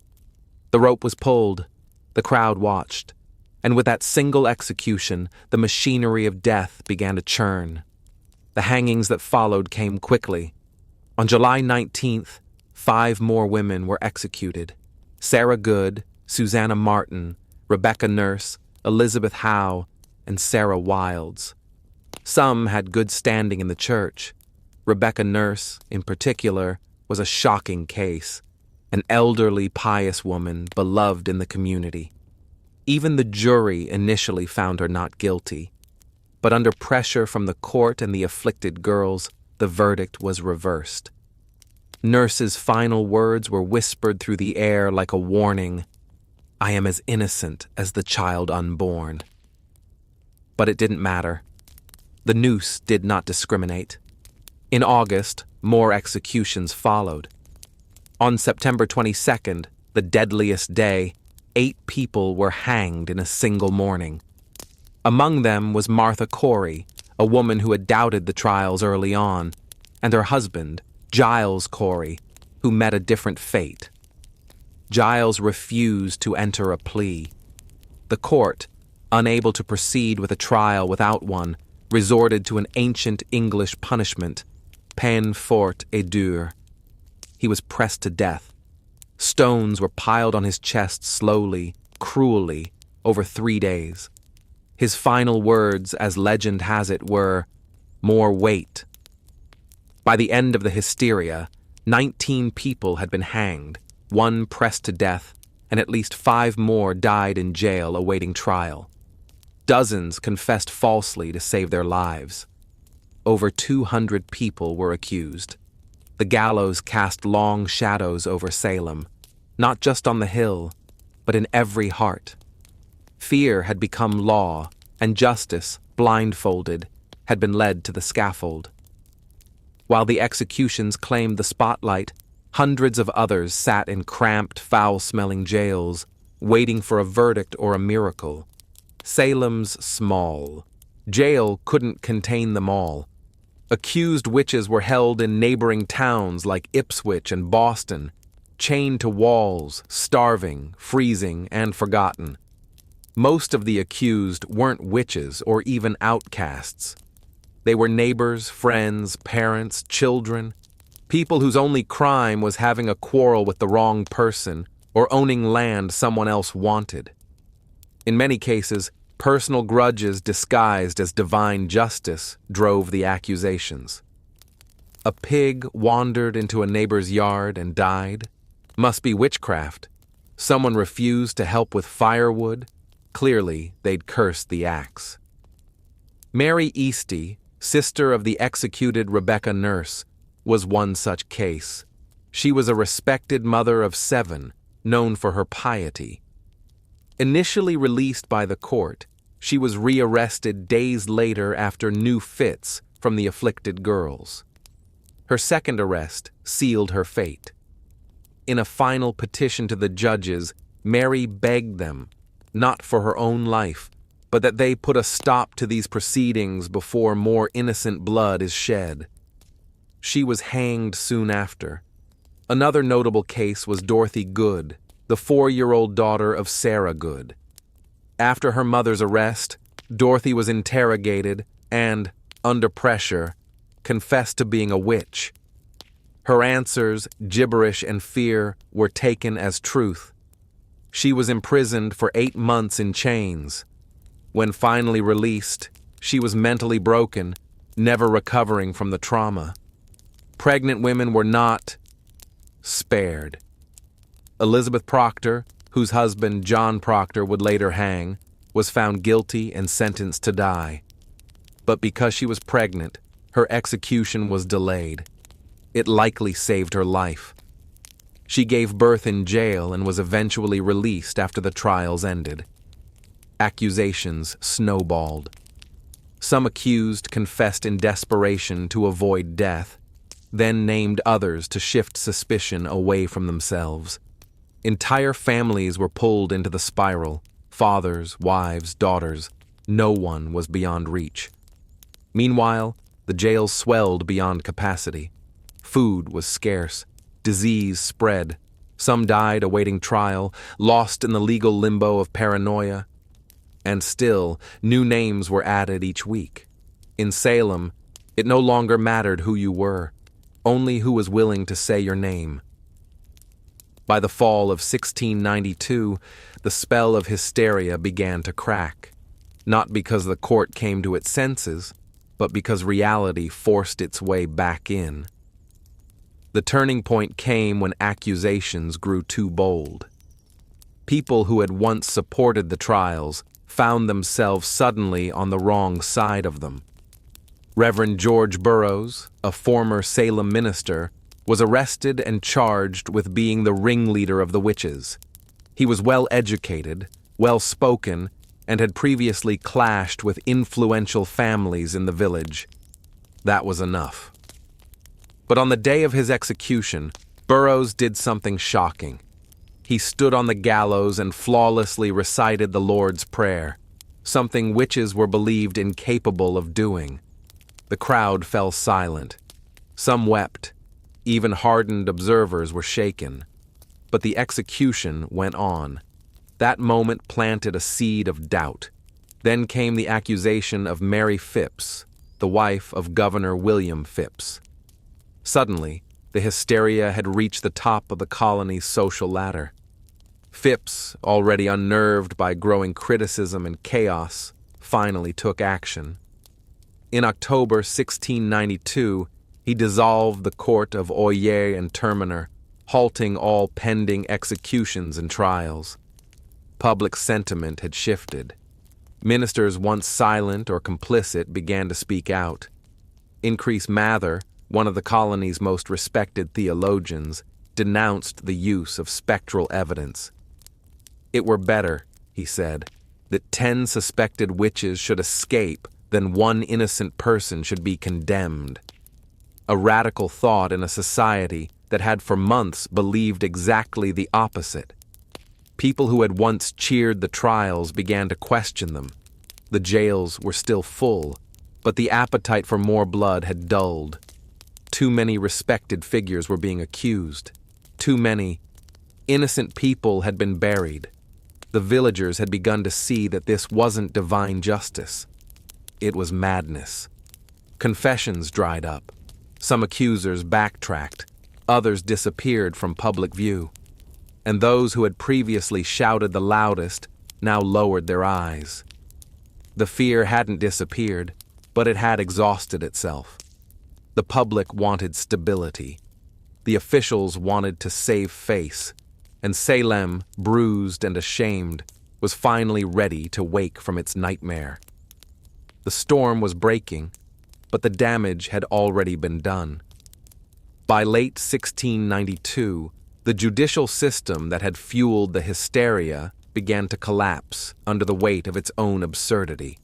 The rope was pulled, the crowd watched, and with that single execution, the machinery of death began to churn. The hangings that followed came quickly. On July 19th, 5 more women were executed. Sarah Good, Susanna Martin, Rebecca Nurse, Elizabeth Howe, and Sarah Wilds. Some had good standing in the church. Rebecca Nurse, in particular, was a shocking case, an elderly, pious woman beloved in the community. Even the jury initially found her not guilty, but under pressure from the court and the afflicted girls, the verdict was reversed. Nurse's final words were whispered through the air like a warning, "I am as innocent as the child unborn." But it didn't matter. The noose did not discriminate. In August, more executions followed. On September 22nd, the deadliest day, 8 people were hanged in a single morning. Among them was Martha Corey, a woman who had doubted the trials early on, and her husband, Giles Corey, who met a different fate. Giles refused to enter a plea. The court, unable to proceed with a trial without one, resorted to an ancient English punishment, peine forte et dure. He was pressed to death. Stones were piled on his chest slowly, cruelly, over 3 days. His final words, as legend has it, were, "More weight." By the end of the hysteria, 19 people had been hanged, 1 pressed to death, and at least 5 more died in jail awaiting trial. Dozens confessed falsely to save their lives. Over 200 people were accused. The gallows cast long shadows over Salem, not just on the hill, but in every heart. Fear had become law, and justice, blindfolded, had been led to the scaffold. While the executions claimed the spotlight, hundreds of others sat in cramped, foul-smelling jails, waiting for a verdict or a miracle. Salem's small. Jail couldn't contain them all. Accused witches were held in neighboring towns like Ipswich and Boston, chained to walls, starving, freezing, and forgotten. Most of the accused weren't witches or even outcasts. They were neighbors, friends, parents, children, people whose only crime was having a quarrel with the wrong person or owning land someone else wanted. In many cases, personal grudges disguised as divine justice drove the accusations. A pig wandered into a neighbor's yard and died. Must be witchcraft. Someone refused to help with firewood. Clearly, they'd cursed the axe. Mary Easty, sister of the executed Rebecca Nurse, was one such case. She was a respected mother of 7, known for her piety. Initially released by the court, she was rearrested days later after new fits from the afflicted girls. Her second arrest sealed her fate. In a final petition to the judges, Mary begged them, not for her own life, but that they put a stop to these proceedings before more innocent blood is shed. She was hanged soon after. Another notable case was Dorothy Good, the 4-year-old daughter of Sarah Good. After her mother's arrest, Dorothy was interrogated and, under pressure, confessed to being a witch. Her answers, gibberish and fear, were taken as truth. She was imprisoned for 8 months in chains. When finally released, she was mentally broken, never recovering from the trauma. Pregnant women were not spared. Elizabeth Proctor, whose husband John Proctor would later hang, was found guilty and sentenced to die. But because she was pregnant, her execution was delayed. It likely saved her life. She gave birth in jail and was eventually released after the trials ended. Accusations snowballed. Some accused confessed in desperation to avoid death, then named others to shift suspicion away from themselves. Entire families were pulled into the spiral. Fathers, wives, daughters. No one was beyond reach. Meanwhile, the jails swelled beyond capacity. Food was scarce. Disease spread. Some died awaiting trial, lost in the legal limbo of paranoia. And still, new names were added each week. In Salem, it no longer mattered who you were, only who was willing to say your name. By the fall of 1692, the spell of hysteria began to crack, not because the court came to its senses, but because reality forced its way back in. The turning point came when accusations grew too bold. People who had once supported the trials found themselves suddenly on the wrong side of them. Reverend George Burroughs, a former Salem minister, was arrested and charged with being the ringleader of the witches. He was well-educated, well-spoken, and had previously clashed with influential families in the village. That was enough. But on the day of his execution, Burroughs did something shocking. He stood on the gallows and flawlessly recited the Lord's Prayer, something witches were believed incapable of doing. The crowd fell silent. Some wept. Even hardened observers were shaken. But the execution went on. That moment planted a seed of doubt. Then came the accusation of Mary Phipps, the wife of Governor William Phipps. Suddenly, the hysteria had reached the top of the colony's social ladder. Phipps, already unnerved by growing criticism and chaos, finally took action. In October 1692, he dissolved the court of Oyer and Terminer, halting all pending executions and trials. Public sentiment had shifted. Ministers once silent or complicit began to speak out. Increase Mather, one of the colony's most respected theologians, denounced the use of spectral evidence. "It were better," he said, "that 10 suspected witches should escape than 1 innocent person should be condemned." A radical thought in a society that had for months believed exactly the opposite. People who had once cheered the trials began to question them. The jails were still full, but the appetite for more blood had dulled. Too many respected figures were being accused. Too many innocent people had been buried. The villagers had begun to see that this wasn't divine justice. It was madness. Confessions dried up. Some accusers backtracked. Others disappeared from public view. And those who had previously shouted the loudest now lowered their eyes. The fear hadn't disappeared, but it had exhausted itself. The public wanted stability. The officials wanted to save face, and Salem, bruised and ashamed, was finally ready to wake from its nightmare. The storm was breaking, but the damage had already been done. By late 1692, the judicial system that had fueled the hysteria began to collapse under the weight of its own absurdity.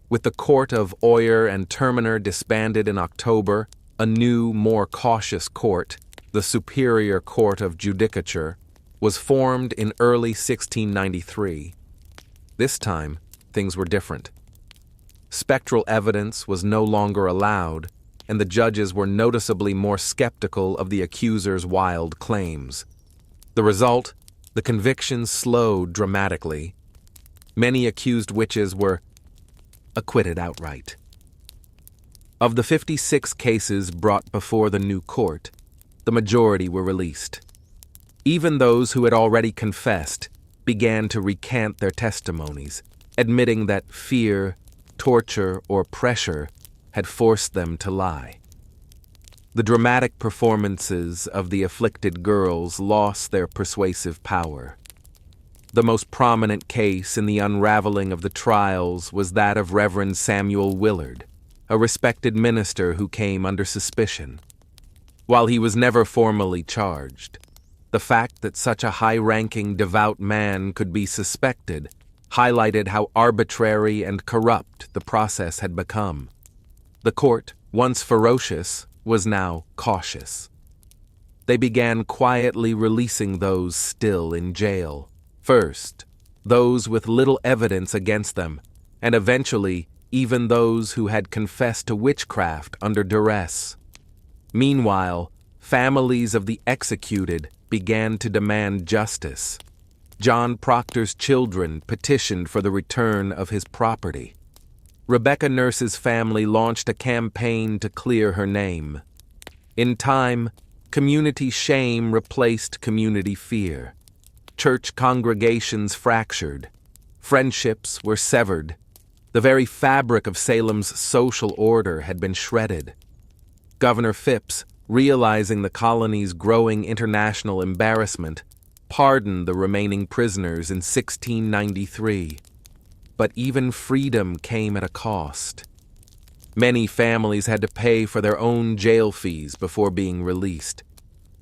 With the court of Oyer and Terminer disbanded in October, a new, more cautious court, the Superior Court of Judicature, was formed in early 1693. This time, things were different. Spectral evidence was no longer allowed, and the judges were noticeably more skeptical of the accuser's wild claims. The result, the convictions slowed dramatically. Many accused witches were acquitted outright. Of the 56 cases brought before the new court, the majority were released. Even those who had already confessed began to recant their testimonies, admitting that fear, torture, or pressure had forced them to lie. The dramatic performances of the afflicted girls lost their persuasive power. The most prominent case in the unraveling of the trials was that of Reverend Samuel Willard, a respected minister who came under suspicion. While he was never formally charged, the fact that such a high-ranking devout man could be suspected highlighted how arbitrary and corrupt the process had become. The court, once ferocious, was now cautious. They began quietly releasing those still in jail. First, those with little evidence against them, and eventually even those who had confessed to witchcraft under duress. Meanwhile, families of the executed began to demand justice. John Proctor's children petitioned for the return of his property. Rebecca Nurse's family launched a campaign to clear her name. In time, community shame replaced community fear. Church congregations fractured. Friendships were severed. The very fabric of Salem's social order had been shredded. Governor Phipps, realizing the colony's growing international embarrassment, pardoned the remaining prisoners in 1693. But even freedom came at a cost. Many families had to pay for their own jail fees before being released.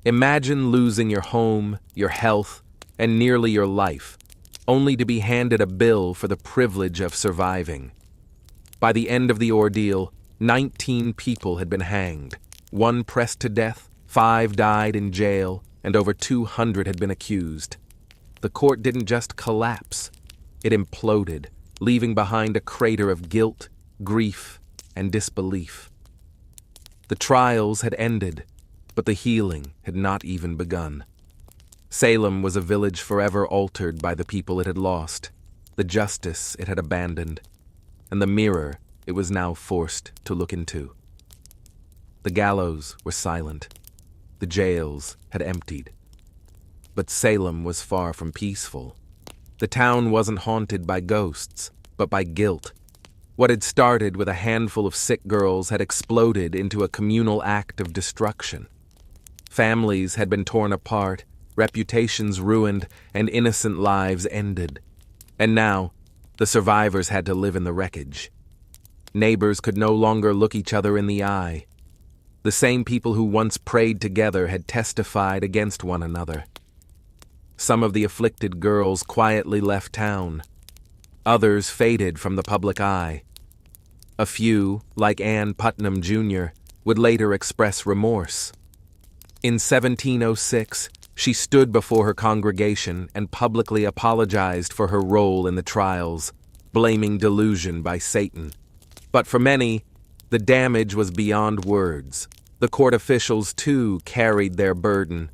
Imagine losing your home, your health, and nearly your life, only to be handed a bill for the privilege of surviving. By the end of the ordeal, 19 people had been hanged, 1 pressed to death, 5 died in jail, and over 200 had been accused. The court didn't just collapse, it imploded, leaving behind a crater of guilt, grief, and disbelief. The trials had ended, but the healing had not even begun. Salem was a village forever altered by the people it had lost, the justice it had abandoned, and the mirror it was now forced to look into. The gallows were silent. The jails had emptied. But Salem was far from peaceful. The town wasn't haunted by ghosts, but by guilt. What had started with a handful of sick girls had exploded into a communal act of destruction. Families had been torn apart, reputations ruined, and innocent lives ended. And now, the survivors had to live in the wreckage. Neighbors could no longer look each other in the eye. The same people who once prayed together had testified against one another. Some of the afflicted girls quietly left town. Others faded from the public eye. A few, like Ann Putnam Jr., would later express remorse. In 1706, She stood before her congregation and publicly apologized for her role in the trials, blaming delusion by Satan. But for many, the damage was beyond words. The court officials, too, carried their burden.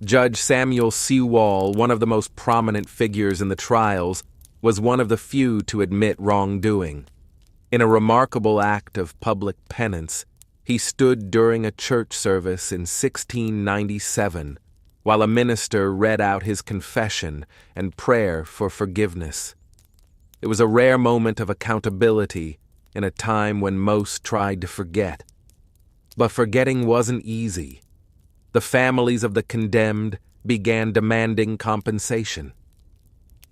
Judge Samuel Sewall, one of the most prominent figures in the trials, was one of the few to admit wrongdoing. In a remarkable act of public penance, he stood during a church service in 1697 while a minister read out his confession and prayer for forgiveness. It was a rare moment of accountability in a time when most tried to forget. But forgetting wasn't easy. The families of the condemned began demanding compensation.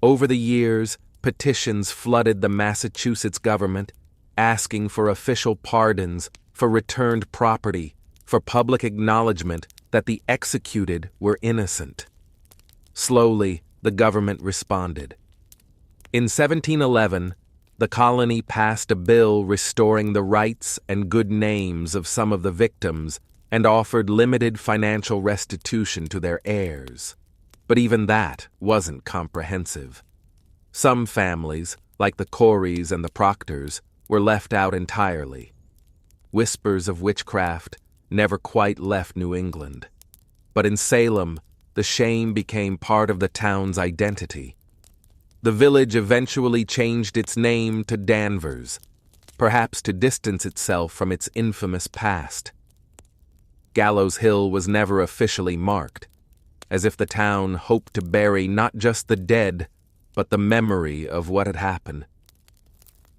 Over the years, petitions flooded the Massachusetts government, asking for official pardons, for returned property, for public acknowledgement that the executed were innocent. Slowly, the government responded. In 1711, the colony passed a bill restoring the rights and good names of some of the victims and offered limited financial restitution to their heirs. But even that wasn't comprehensive. Some families, like the Coreys and the Proctors, were left out entirely. Whispers of witchcraft never quite left New England. But in Salem, the shame became part of the town's identity. The village eventually changed its name to Danvers, perhaps to distance itself from its infamous past. Gallows Hill was never officially marked, as if the town hoped to bury not just the dead, but the memory of what had happened.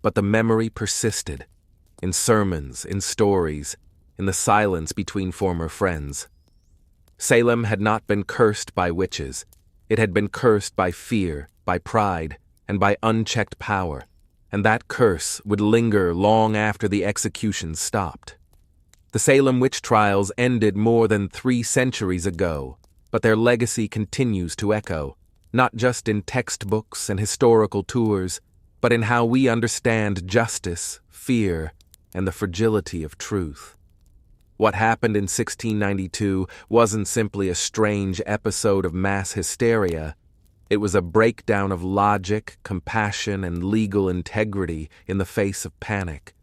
But the memory persisted, in sermons, in stories, in the silence between former friends. Salem had not been cursed by witches. It had been cursed by fear, by pride, and by unchecked power, and that curse would linger long after the executions stopped. The Salem witch trials ended more than 3 centuries ago, but their legacy continues to echo, not just in textbooks and historical tours, but in how we understand justice, fear, and the fragility of truth. What happened in 1692 wasn't simply a strange episode of mass hysteria. It was a breakdown of logic, compassion, and legal integrity in the face of panic.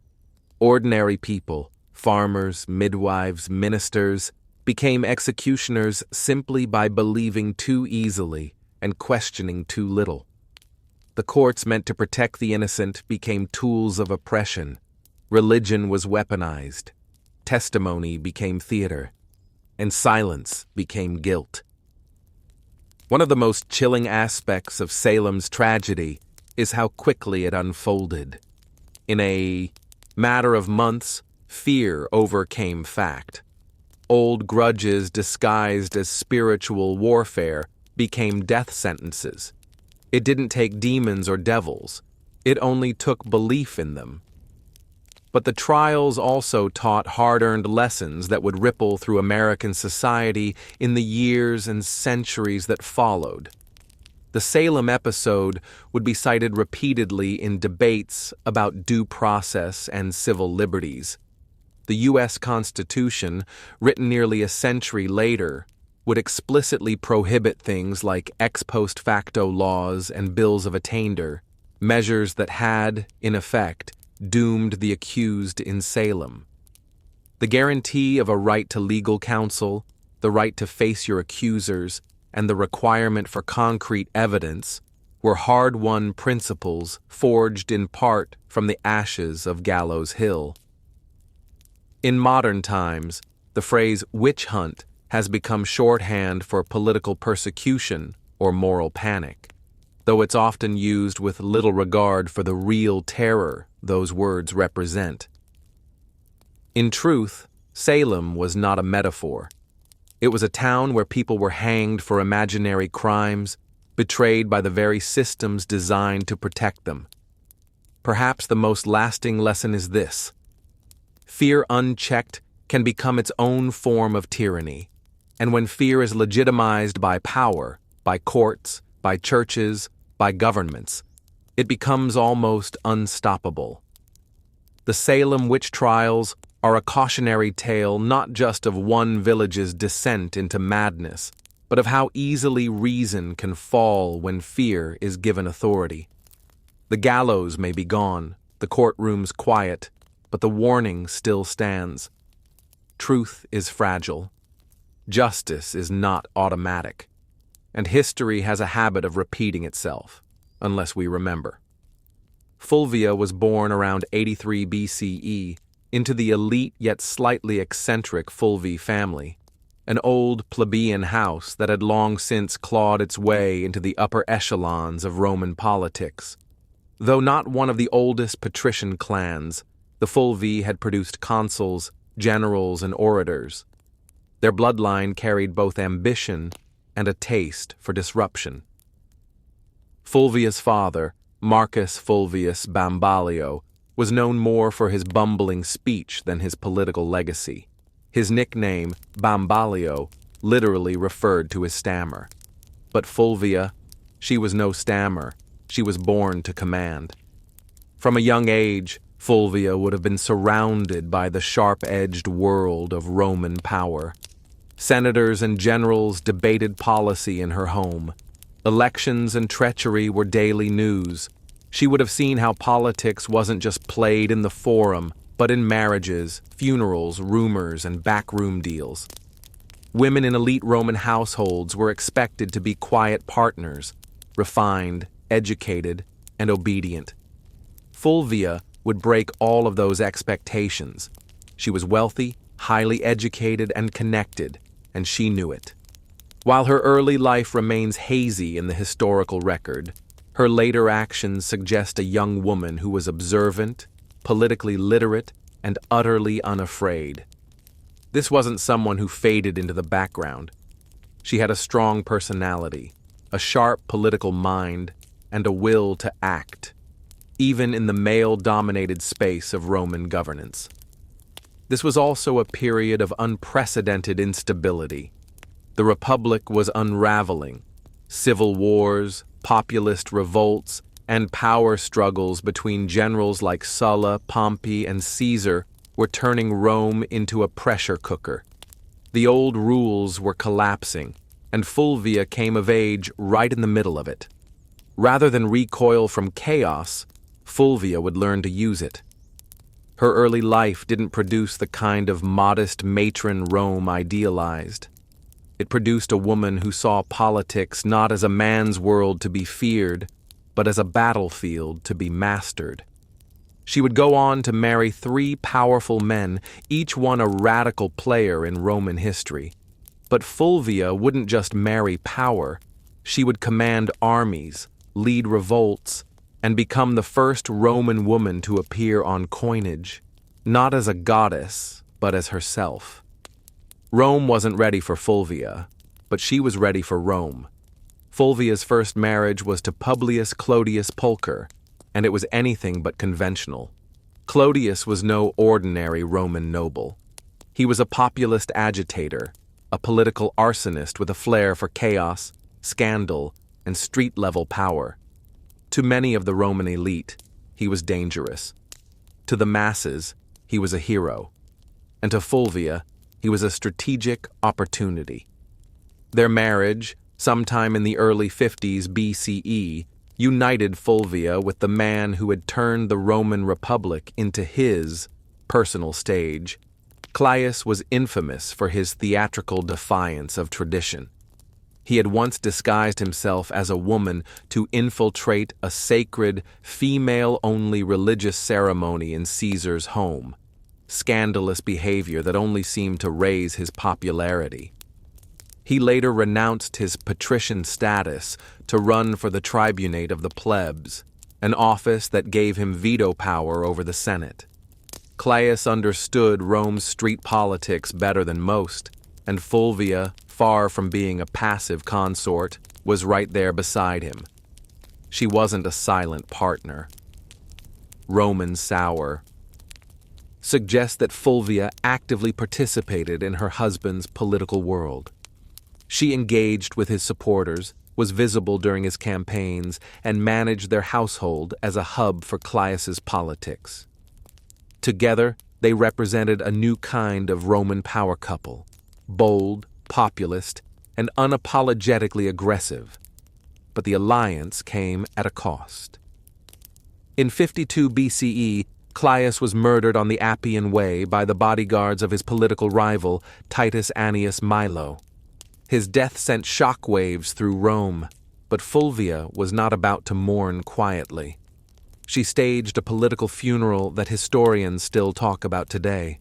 Ordinary people, farmers, midwives, ministers, became executioners simply by believing too easily and questioning too little. The courts meant to protect the innocent became tools of oppression. Religion was weaponized. Testimony became theater. And silence became guilt. One of the most chilling aspects of Salem's tragedy is how quickly it unfolded. In a matter of months, fear overcame fact. Old grudges disguised as spiritual warfare became death sentences. It didn't take demons or devils. It only took belief in them. But the trials also taught hard-earned lessons that would ripple through American society in the years and centuries that followed. The Salem episode would be cited repeatedly in debates about due process and civil liberties. The U.S. Constitution, written nearly a century later, would explicitly prohibit things like ex post facto laws and bills of attainder, measures that had, in effect, doomed the accused in Salem. The guarantee of a right to legal counsel, the right to face your accusers, and the requirement for concrete evidence were hard-won principles forged in part from the ashes of Gallows Hill. In modern times, the phrase witch hunt has become shorthand for political persecution or moral panic, though it's often used with little regard for the real terror those words represent. In truth, Salem was not a metaphor. It was a town where people were hanged for imaginary crimes, betrayed by the very systems designed to protect them. Perhaps the most lasting lesson is this: fear unchecked can become its own form of tyranny, and when fear is legitimized by power, by courts, by churches, by governments, it becomes almost unstoppable. The Salem witch trials are a cautionary tale not just of one village's descent into madness, but of how easily reason can fall when fear is given authority. The gallows may be gone, the courtrooms quiet, but the warning still stands. Truth is fragile. Justice is not automatic. And history has a habit of repeating itself, unless we remember. Fulvia was born around 83 BCE into the elite yet slightly eccentric Fulvi family, an old plebeian house that had long since clawed its way into the upper echelons of Roman politics. Though not one of the oldest patrician clans, the Fulvi had produced consuls, generals, and orators. Their bloodline carried both ambition and a taste for disruption. Fulvia's father, Marcus Fulvius Bambalio, was known more for his bumbling speech than his political legacy. His nickname, Bambalio, literally referred to his stammer. But Fulvia, she was no stammer. She was born to command. From a young age, Fulvia would have been surrounded by the sharp-edged world of Roman power. Senators and generals debated policy in her home. Elections and treachery were daily news. She would have seen how politics wasn't just played in the forum, but in marriages, funerals, rumors, and backroom deals. Women in elite Roman households were expected to be quiet partners, refined, educated, and obedient. Fulvia would break all of those expectations. She was wealthy, highly educated, and connected, and she knew it. While her early life remains hazy in the historical record, her later actions suggest a young woman who was observant, politically literate, and utterly unafraid. This wasn't someone who faded into the background. She had a strong personality, a sharp political mind, and a will to act, even in the male-dominated space of Roman governance. This was also a period of unprecedented instability. The Republic was unraveling. Civil wars, populist revolts, and power struggles between generals like Sulla, Pompey, and Caesar were turning Rome into a pressure cooker. The old rules were collapsing, and Fulvia came of age right in the middle of it. Rather than recoil from chaos, Fulvia would learn to use it. Her early life didn't produce the kind of modest matron Rome idealized. It produced a woman who saw politics not as a man's world to be feared, but as a battlefield to be mastered. She would go on to marry 3 powerful men, each one a radical player in Roman history. But Fulvia wouldn't just marry power. She would command armies, lead revolts, and become the first Roman woman to appear on coinage, not as a goddess, but as herself. Rome wasn't ready for Fulvia, but she was ready for Rome. Fulvia's first marriage was to Publius Clodius Pulcher, and it was anything but conventional. Clodius was no ordinary Roman noble. He was a populist agitator, a political arsonist with a flair for chaos, scandal, and street-level power. To many of the Roman elite, he was dangerous. To the masses, he was a hero. And to Fulvia, he was a strategic opportunity. Their marriage, sometime in the early 50s BCE, united Fulvia with the man who had turned the Roman Republic into his personal stage. Caius was infamous for his theatrical defiance of tradition. He had once disguised himself as a woman to infiltrate a sacred, female-only religious ceremony in Caesar's home. Scandalous behavior that only seemed to raise his popularity. He later renounced his patrician status to run for the tribunate of the plebs, an office that gave him veto power over the Senate. Caius understood Rome's street politics better than most, and Fulvia, far from being a passive consort, was right there beside him. She wasn't a silent partner. Roman sour suggests that Fulvia actively participated in her husband's political world. She engaged with his supporters, was visible during his campaigns, and managed their household as a hub for Caius's politics. Together, they represented a new kind of Roman power couple, bold, populist, and unapologetically aggressive. But the alliance came at a cost. In 52 BCE, Caius was murdered on the Appian Way by the bodyguards of his political rival, Titus Annius Milo. His death sent shockwaves through Rome, but Fulvia was not about to mourn quietly. She staged a political funeral that historians still talk about today.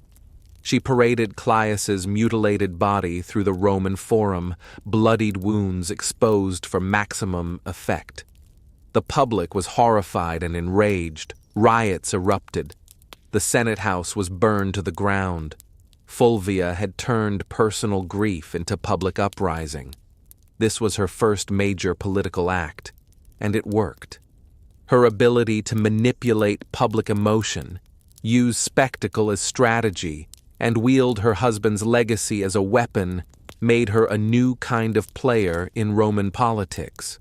She paraded Caius's mutilated body through the Roman Forum, bloodied wounds exposed for maximum effect. The public was horrified and enraged. Riots erupted. The Senate House was burned to the ground. Fulvia had turned personal grief into public uprising. This was her first major political act, and it worked. Her ability to manipulate public emotion, use spectacle as strategy, and wield her husband's legacy as a weapon made her a new kind of player in Roman politics.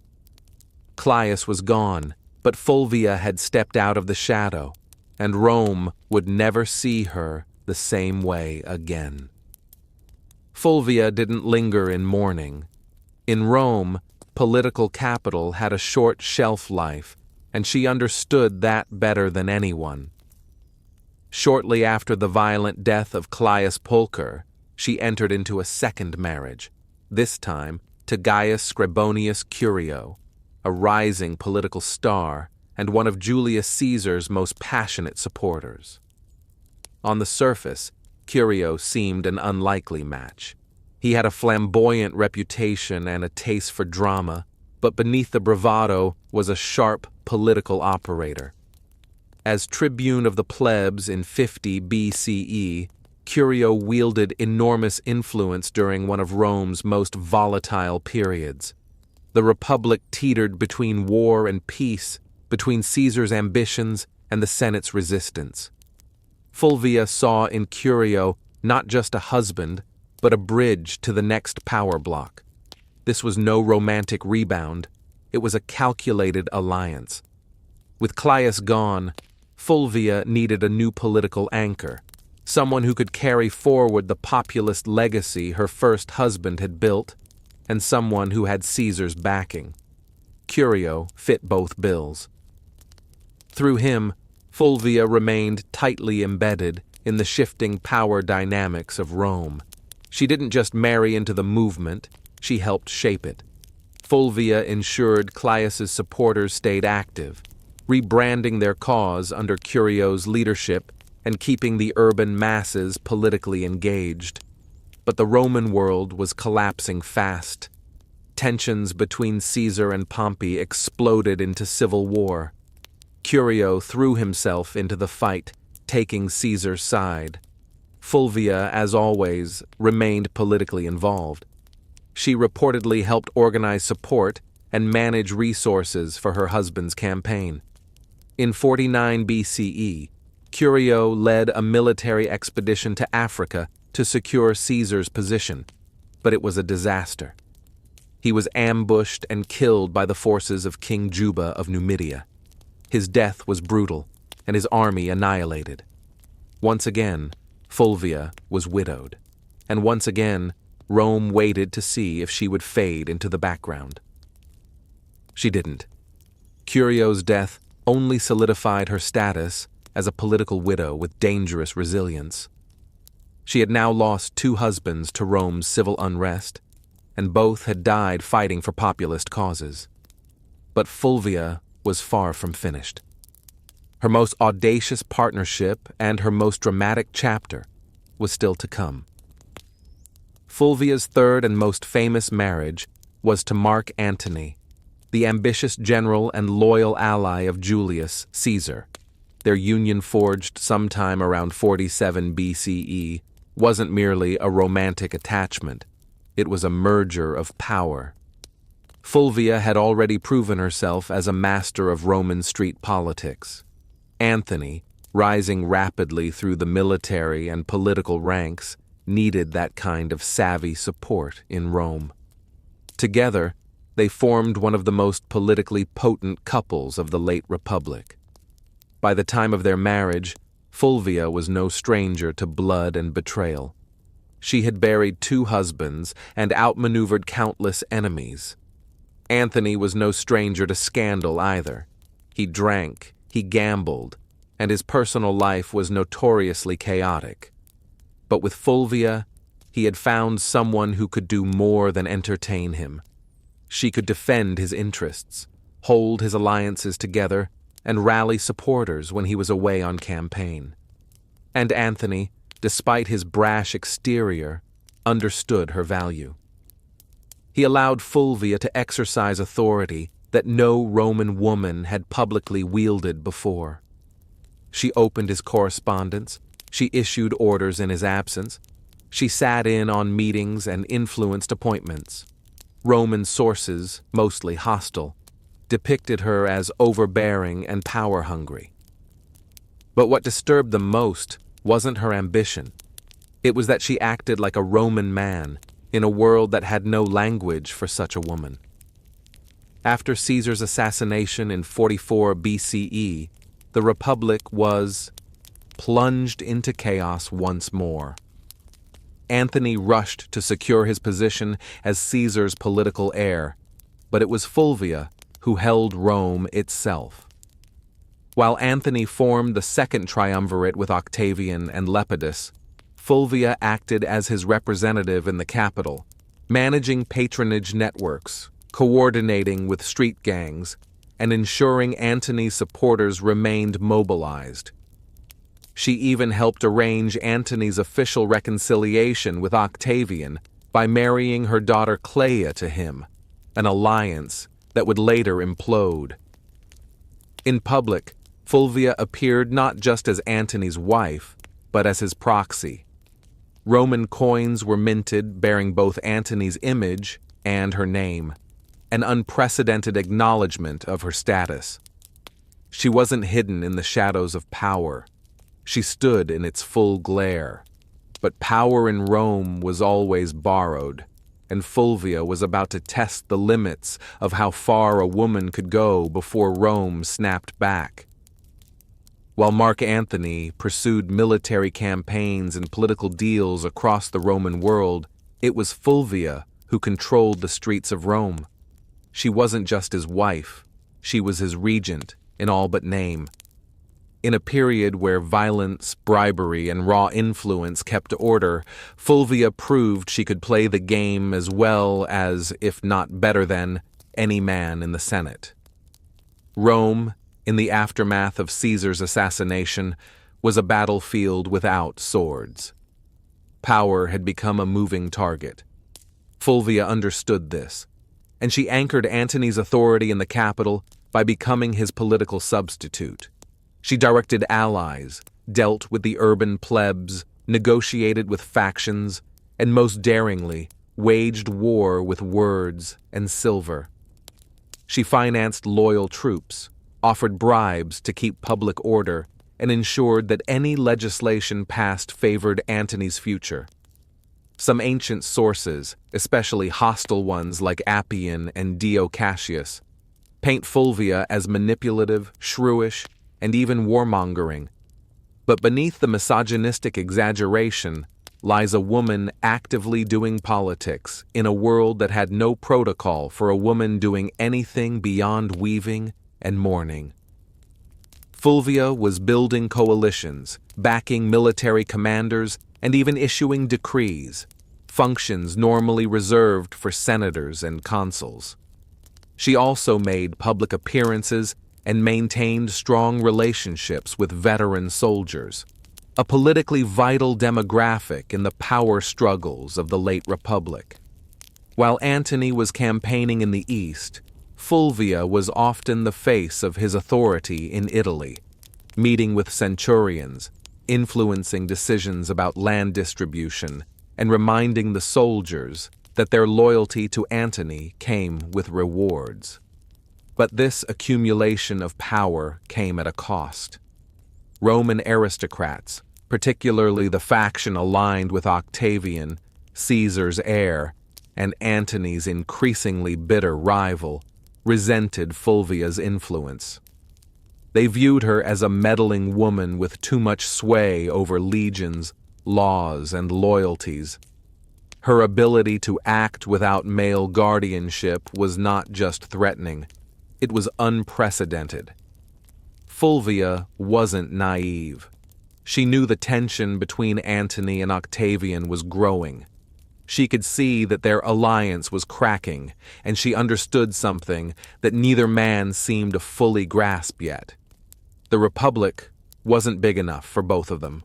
Caius was gone, but Fulvia had stepped out of the shadow, and Rome would never see her the same way again. Fulvia didn't linger in mourning. In Rome, political capital had a short shelf life, and she understood that better than anyone. Shortly after the violent death of Caius Pulcher, she entered into a second marriage, this time to Gaius Scribonius Curio, a rising political star and one of Julius Caesar's most passionate supporters. On the surface, Curio seemed an unlikely match. He had a flamboyant reputation and a taste for drama, but beneath the bravado was a sharp political operator. As tribune of the plebs in 50 BCE, Curio wielded enormous influence during one of Rome's most volatile periods. The Republic teetered between war and peace, between Caesar's ambitions and the Senate's resistance. Fulvia saw in Curio not just a husband, but a bridge to the next power block. This was no romantic rebound, it was a calculated alliance. With Caius gone, Fulvia needed a new political anchor, someone who could carry forward the populist legacy her first husband had built, and someone who had Caesar's backing. Curio fit both bills. Through him, Fulvia remained tightly embedded in the shifting power dynamics of Rome. She didn't just marry into the movement, she helped shape it. Fulvia ensured Caius's supporters stayed active, rebranding their cause under Curio's leadership and keeping the urban masses politically engaged. But the Roman world was collapsing fast. Tensions between Caesar and Pompey exploded into civil war. Curio threw himself into the fight, taking Caesar's side. Fulvia, as always, remained politically involved. She reportedly helped organize support and manage resources for her husband's campaign. In 49 BCE, Curio led a military expedition to Africa to secure Caesar's position, but it was a disaster. He was ambushed and killed by the forces of King Juba of Numidia. His death was brutal, and his army annihilated. Once again, Fulvia was widowed, and once again, Rome waited to see if she would fade into the background. She didn't. Curio's death only solidified her status as a political widow with dangerous resilience. She had now lost 2 husbands to Rome's civil unrest, and both had died fighting for populist causes. But Fulvia was far from finished. Her most audacious partnership and her most dramatic chapter was still to come. Fulvia's third and most famous marriage was to Mark Antony, the ambitious general and loyal ally of Julius Caesar. Their union, forged sometime around 47 BCE, wasn't merely a romantic attachment. It was a merger of power. Fulvia had already proven herself as a master of Roman street politics. Antony, rising rapidly through the military and political ranks, needed that kind of savvy support in Rome. Together, they formed one of the most politically potent couples of the late Republic. By the time of their marriage, Fulvia was no stranger to blood and betrayal. She had buried 2 husbands and outmaneuvered countless enemies. Anthony was no stranger to scandal either. He drank, he gambled, and his personal life was notoriously chaotic. But with Fulvia, he had found someone who could do more than entertain him. She could defend his interests, hold his alliances together, and rally supporters when he was away on campaign. And Anthony, despite his brash exterior, understood her value. He allowed Fulvia to exercise authority that no Roman woman had publicly wielded before. She opened his correspondence, she issued orders in his absence, she sat in on meetings and influenced appointments. Roman sources, mostly hostile, depicted her as overbearing and power-hungry. But what disturbed them most wasn't her ambition. It was that she acted like a Roman man in a world that had no language for such a woman. After Caesar's assassination in 44 BCE, the Republic was plunged into chaos once more. Anthony rushed to secure his position as Caesar's political heir, but it was Fulvia who held Rome itself. While Anthony formed the second triumvirate with Octavian and Lepidus, Fulvia acted as his representative in the capital, managing patronage networks, coordinating with street gangs, and ensuring Antony's supporters remained mobilized. She even helped arrange Antony's official reconciliation with Octavian by marrying her daughter Cleia to him, an alliance that would later implode. In public, Fulvia appeared not just as Antony's wife, but as his proxy. Roman coins were minted bearing both Antony's image and her name, an unprecedented acknowledgement of her status. She wasn't hidden in the shadows of power. She stood in its full glare. But power in Rome was always borrowed, and Fulvia was about to test the limits of how far a woman could go before Rome snapped back. While Mark Antony pursued military campaigns and political deals across the Roman world, it was Fulvia who controlled the streets of Rome. She wasn't just his wife, she was his regent in all but name. In a period where violence, bribery, and raw influence kept order, Fulvia proved she could play the game as well as, if not better than, any man in the Senate. Rome, in the aftermath of Caesar's assassination, was a battlefield without swords. Power had become a moving target. Fulvia understood this, and she anchored Antony's authority in the capital by becoming his political substitute. She directed allies, dealt with the urban plebs, negotiated with factions, and most daringly, waged war with words and silver. She financed loyal troops, offered bribes to keep public order, and ensured that any legislation passed favored Antony's future. Some ancient sources, especially hostile ones like Appian and Dio Cassius, paint Fulvia as manipulative, shrewish, and even warmongering. But beneath the misogynistic exaggeration lies a woman actively doing politics in a world that had no protocol for a woman doing anything beyond weaving and mourning. Fulvia was building coalitions, backing military commanders, and even issuing decrees, functions normally reserved for senators and consuls. She also made public appearances and maintained strong relationships with veteran soldiers, a politically vital demographic in the power struggles of the late Republic. While Antony was campaigning in the East, Fulvia was often the face of his authority in Italy, meeting with centurions, influencing decisions about land distribution, and reminding the soldiers that their loyalty to Antony came with rewards. But this accumulation of power came at a cost. Roman aristocrats, particularly the faction aligned with Octavian, Caesar's heir, and Antony's increasingly bitter rival, resented Fulvia's influence. They viewed her as a meddling woman with too much sway over legions, laws, and loyalties, Her ability to act without male guardianship was not just threatening, it was unprecedented. Fulvia wasn't naive. She knew the tension between Antony and Octavian was growing. She could see that their alliance was cracking, and she understood something that neither man seemed to fully grasp yet. The Republic wasn't big enough for both of them.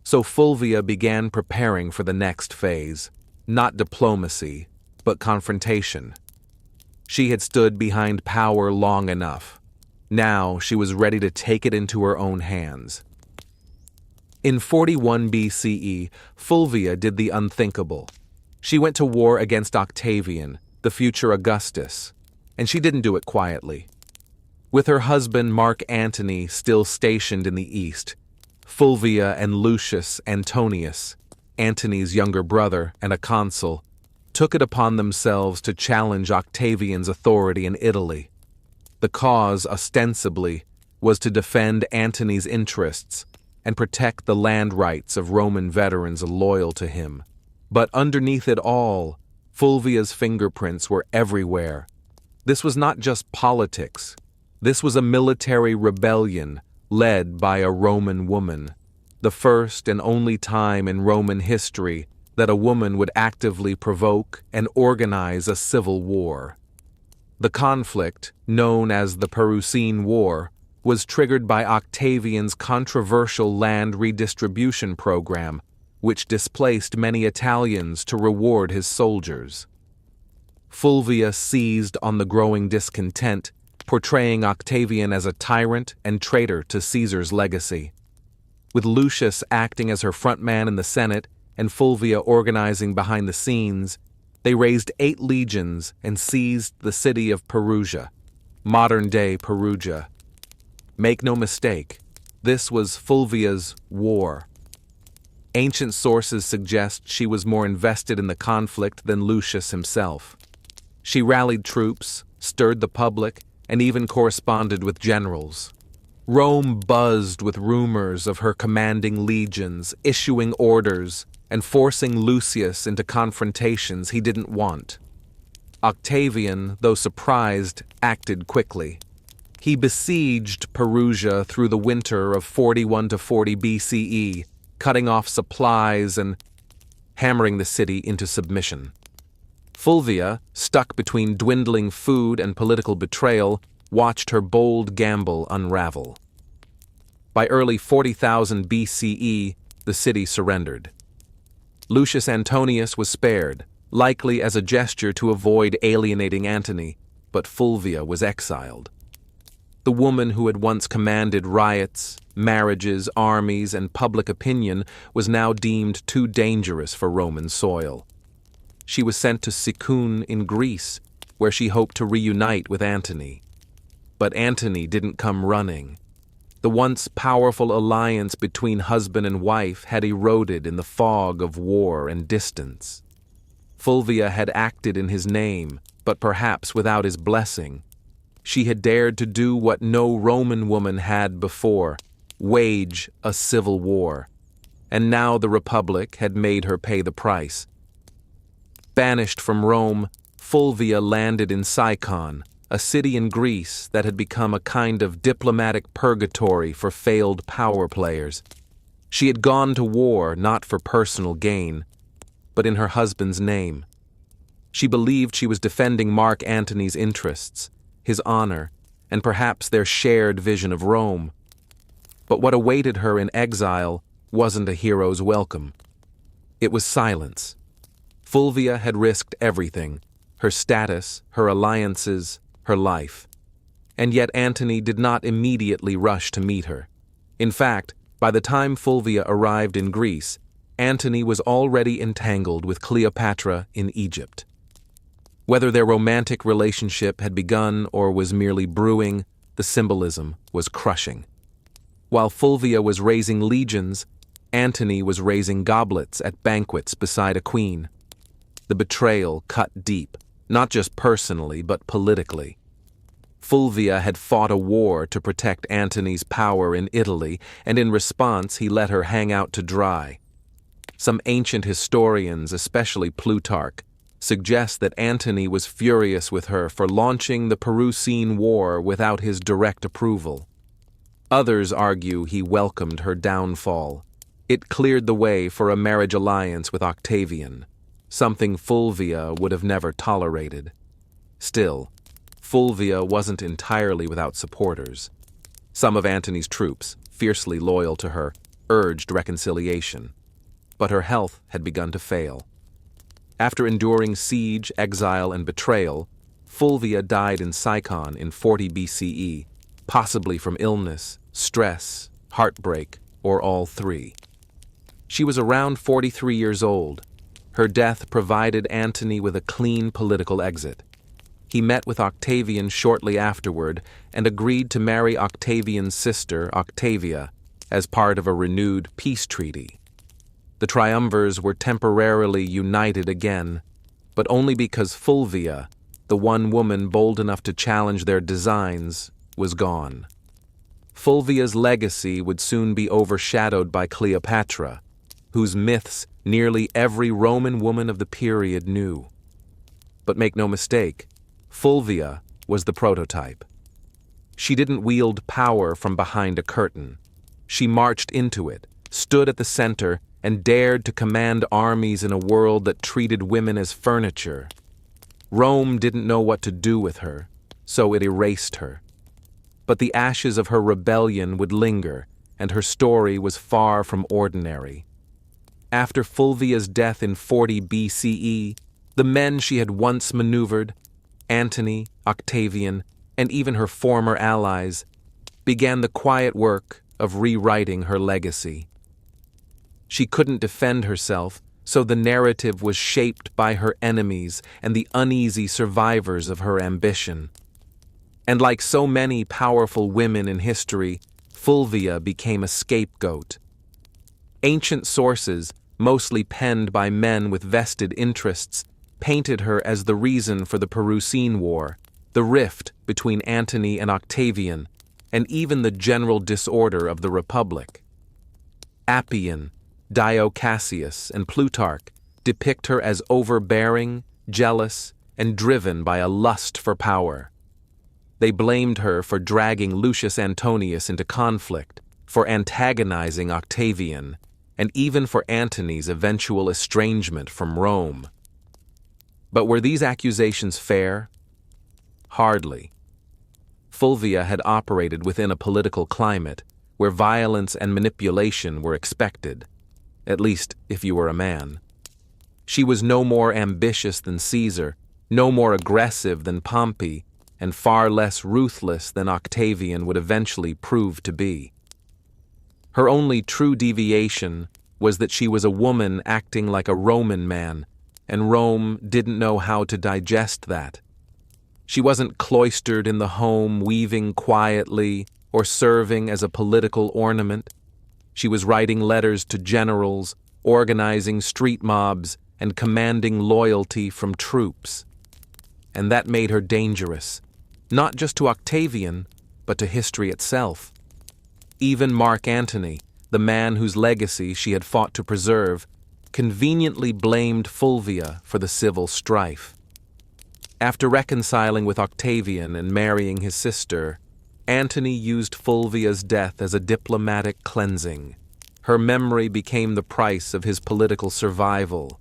So Fulvia began preparing for the next phase, not diplomacy, but confrontation. She had stood behind power long enough. Now she was ready to take it into her own hands. In 41 BCE, Fulvia did the unthinkable. She went to war against Octavian, the future Augustus, and she didn't do it quietly. With her husband Mark Antony still stationed in the east, Fulvia and Lucius Antonius, Antony's younger brother and a consul, took it upon themselves to challenge Octavian's authority in Italy. The cause, ostensibly, was to defend Antony's interests and protect the land rights of Roman veterans loyal to him. But underneath it all, Fulvia's fingerprints were everywhere. This was not just politics. This was a military rebellion led by a Roman woman, the first and only time in Roman history that a woman would actively provoke and organize a civil war. The conflict, known as the Perusine War, was triggered by Octavian's controversial land redistribution program, which displaced many Italians to reward his soldiers. Fulvia seized on the growing discontent, portraying Octavian as a tyrant and traitor to Caesar's legacy. With Lucius acting as her frontman in the Senate and Fulvia organizing behind the scenes, they raised 8 legions and seized the city of Perugia, modern-day Perugia. Make no mistake, this was Fulvia's war. Ancient sources suggest she was more invested in the conflict than Lucius himself. She rallied troops, stirred the public, and even corresponded with generals. Rome buzzed with rumors of her commanding legions, issuing orders, and forcing Lucius into confrontations he didn't want. Octavian, though surprised, acted quickly. He besieged Perugia through the winter of 41 to 40 BCE, cutting off supplies and hammering the city into submission. Fulvia, stuck between dwindling food and political betrayal, watched her bold gamble unravel. By early 40,000 BCE, the city surrendered. Lucius Antonius was spared, likely as a gesture to avoid alienating Antony, but Fulvia was exiled. The woman who had once commanded riots, marriages, armies, and public opinion was now deemed too dangerous for Roman soil. She was sent to Sicyon in Greece, where she hoped to reunite with Antony. But Antony didn't come running. The once powerful alliance between husband and wife had eroded in the fog of war and distance. Fulvia had acted in his name, but perhaps without his blessing. She had dared to do what no Roman woman had before, wage a civil war. And now the Republic had made her pay the price. Banished from Rome, Fulvia landed in Sicyon, a city in Greece that had become a kind of diplomatic purgatory for failed power players. She had gone to war not for personal gain, but in her husband's name. She believed she was defending Mark Antony's interests, his honor, and perhaps their shared vision of Rome. But what awaited her in exile wasn't a hero's welcome. It was silence. Fulvia had risked everything, her status, her alliances, her life. And yet Antony did not immediately rush to meet her. In fact, by the time Fulvia arrived in Greece, Antony was already entangled with Cleopatra in Egypt. Whether their romantic relationship had begun or was merely brewing, the symbolism was crushing. While Fulvia was raising legions, Antony was raising goblets at banquets beside a queen. The betrayal cut deep, not just personally but politically. Fulvia had fought a war to protect Antony's power in Italy, and in response he let her hang out to dry. Some ancient historians, especially Plutarch, suggest that Antony was furious with her for launching the Perusian War without his direct approval. Others argue he welcomed her downfall. It cleared the way for a marriage alliance with Octavian, something Fulvia would have never tolerated. Still, Fulvia wasn't entirely without supporters. Some of Antony's troops, fiercely loyal to her, urged reconciliation. But her health had begun to fail. After enduring siege, exile, and betrayal, Fulvia died in Sicyon in 40 BCE, possibly from illness, stress, heartbreak, or all three. She was around 43 years old. Her death provided Antony with a clean political exit. He met with Octavian shortly afterward and agreed to marry Octavian's sister, Octavia, as part of a renewed peace treaty. The triumvirs were temporarily united again, but only because Fulvia, the one woman bold enough to challenge their designs, was gone. Fulvia's legacy would soon be overshadowed by Cleopatra, whose myths nearly every Roman woman of the period knew. But make no mistake, Fulvia was the prototype. She didn't wield power from behind a curtain. She marched into it, stood at the center, and dared to command armies in a world that treated women as furniture. Rome didn't know what to do with her, so it erased her. But the ashes of her rebellion would linger, and her story was far from ordinary. After Fulvia's death in 40 BCE, the men she had once maneuvered, Antony, Octavian, and even her former allies, began the quiet work of rewriting her legacy. She couldn't defend herself, so the narrative was shaped by her enemies and the uneasy survivors of her ambition. And like so many powerful women in history, Fulvia became a scapegoat. Ancient sources, mostly penned by men with vested interests, painted her as the reason for the Perusian War, the rift between Antony and Octavian, and even the general disorder of the Republic. Appian, Dio Cassius, and Plutarch depict her as overbearing, jealous, and driven by a lust for power. They blamed her for dragging Lucius Antonius into conflict, for antagonizing Octavian, and even for Antony's eventual estrangement from Rome. But were these accusations fair? Hardly. Fulvia had operated within a political climate where violence and manipulation were expected, at least if you were a man. She was no more ambitious than Caesar, no more aggressive than Pompey, and far less ruthless than Octavian would eventually prove to be. Her only true deviation was that she was a woman acting like a Roman man, and Rome didn't know how to digest that. She wasn't cloistered in the home, weaving quietly, or serving as a political ornament. She was writing letters to generals, organizing street mobs, and commanding loyalty from troops. And that made her dangerous, not just to Octavian, but to history itself. Even Mark Antony, the man whose legacy she had fought to preserve, conveniently blamed Fulvia for the civil strife. After reconciling with Octavian and marrying his sister, Antony used Fulvia's death as a diplomatic cleansing. Her memory became the price of his political survival.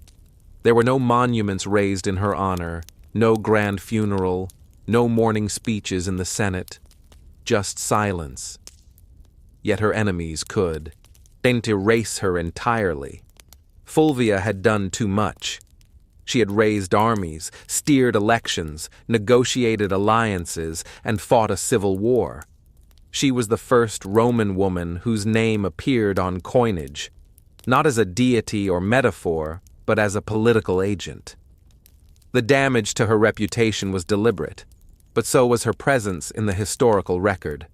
There were no monuments raised in her honor, no grand funeral, no mourning speeches in the Senate, just silence. Yet her enemies didn't erase her entirely. Fulvia had done too much. She had raised armies, steered elections, negotiated alliances, and fought a civil war. She was the first Roman woman whose name appeared on coinage, not as a deity or metaphor, but as a political agent. The damage to her reputation was deliberate, but so was her presence in the historical record.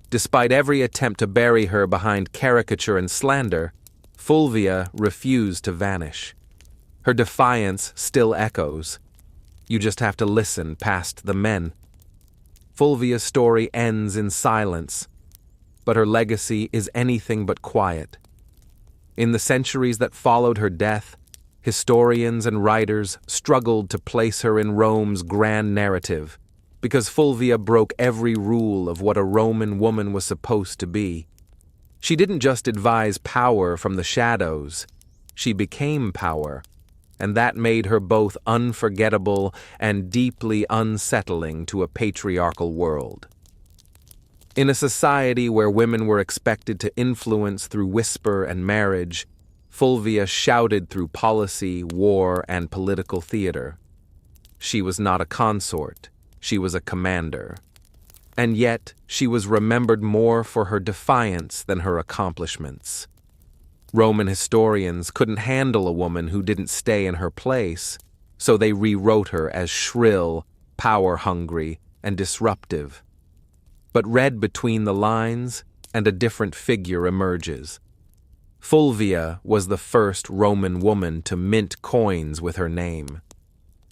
Despite every attempt to bury her behind caricature and slander, Fulvia refused to vanish. Her defiance still echoes. You just have to listen past the men. Fulvia's story ends in silence, but her legacy is anything but quiet. In the centuries that followed her death, historians and writers struggled to place her in Rome's grand narrative, because Fulvia broke every rule of what a Roman woman was supposed to be. She didn't just advise power from the shadows, she became power, and that made her both unforgettable and deeply unsettling to a patriarchal world. In a society where women were expected to influence through whisper and marriage, Fulvia shouted through policy, war, and political theater. She was not a consort, she was a commander. And yet, she was remembered more for her defiance than her accomplishments. Roman historians couldn't handle a woman who didn't stay in her place, so they rewrote her as shrill, power-hungry, and disruptive. But read between the lines, and a different figure emerges. Fulvia was the first Roman woman to mint coins with her name.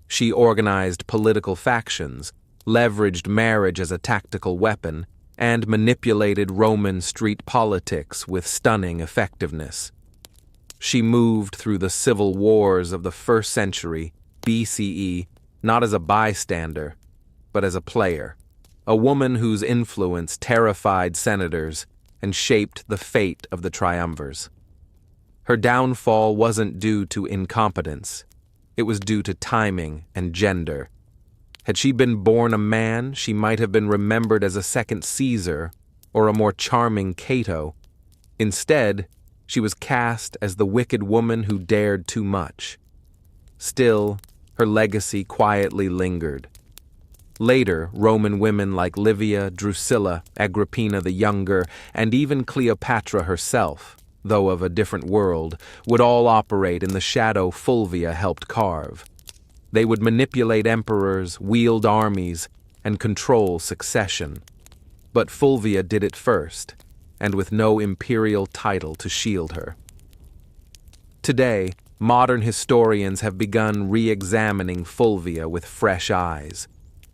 She organized political factions, leveraged marriage as a tactical weapon, and manipulated Roman street politics with stunning effectiveness. She moved through the civil wars of the 1st century BCE not as a bystander, but as a player, a woman whose influence terrified senators and shaped the fate of the triumvirs. Her downfall wasn't due to incompetence, it was due to timing and gender. Had she been born a man, she might have been remembered as a second Caesar or a more charming Cato. Instead, she was cast as the wicked woman who dared too much. Still, her legacy quietly lingered. Later, Roman women like Livia, Drusilla, Agrippina the Younger, and even Cleopatra herself, though of a different world, would all operate in the shadow Fulvia helped carve. They would manipulate emperors, wield armies, and control succession. But Fulvia did it first, and with no imperial title to shield her. Today, modern historians have begun re-examining Fulvia with fresh eyes.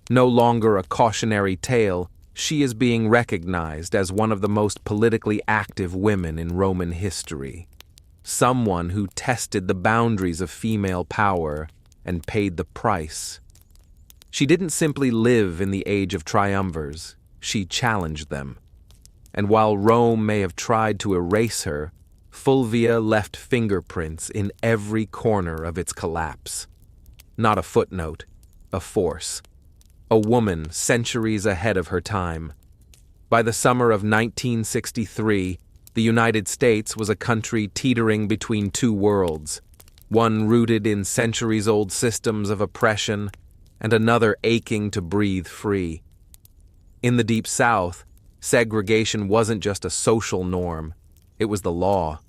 No longer a cautionary tale, she is being recognized as one of the most politically active women in Roman history. Someone who tested the boundaries of female power and paid the price. She didn't simply live in the age of triumvirs, she challenged them. And while Rome may have tried to erase her, Fulvia left fingerprints in every corner of its collapse. Not a footnote, a force. A woman centuries ahead of her time. By the summer of 1963, the United States was a country teetering between two worlds, one rooted in centuries-old systems of oppression, and another aching to breathe free. In the Deep South, segregation wasn't just a social norm, it was the law.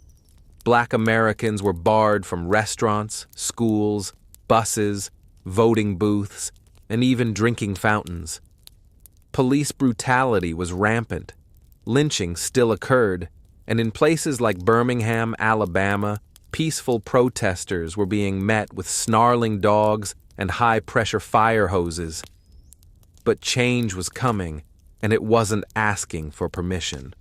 Black Americans were barred from restaurants, schools, buses, voting booths, and even drinking fountains. Police brutality was rampant. Lynching still occurred, and in places like Birmingham, Alabama, peaceful protesters were being met with snarling dogs and high-pressure fire hoses. But change was coming, and it wasn't asking for permission.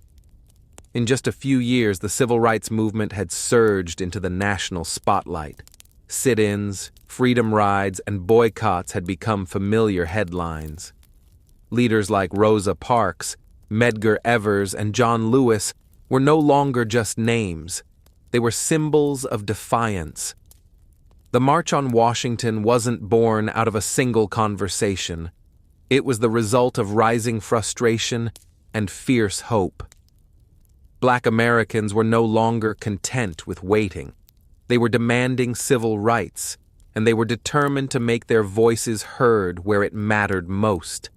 In just a few years, the civil rights movement had surged into the national spotlight. Sit-ins, freedom rides, and boycotts had become familiar headlines. Leaders like Rosa Parks, Medgar Evers, and John Lewis were no longer just names. They were symbols of defiance. The March on Washington wasn't born out of a single conversation. It was the result of rising frustration and fierce hope. Black Americans were no longer content with waiting. They were demanding civil rights, and they were determined to make their voices heard where it mattered most,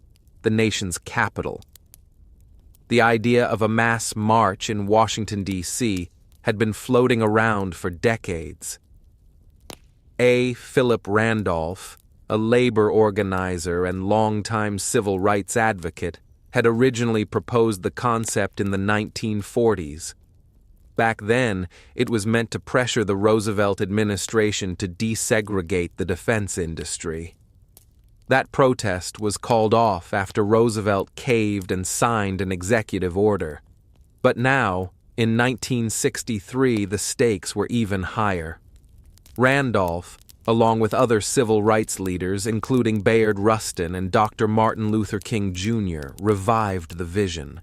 the nation's capital. The idea of a mass march in Washington, D.C. had been floating around for decades. A. Philip Randolph, a labor organizer and longtime civil rights advocate, had originally proposed the concept in the 1940s. Back then, it was meant to pressure the Roosevelt administration to desegregate the defense industry. That protest was called off after Roosevelt caved and signed an executive order. But now, In 1963, the stakes were even higher. Randolph, along with other civil rights leaders, including Bayard Rustin and Dr. Martin Luther King Jr., revived the vision.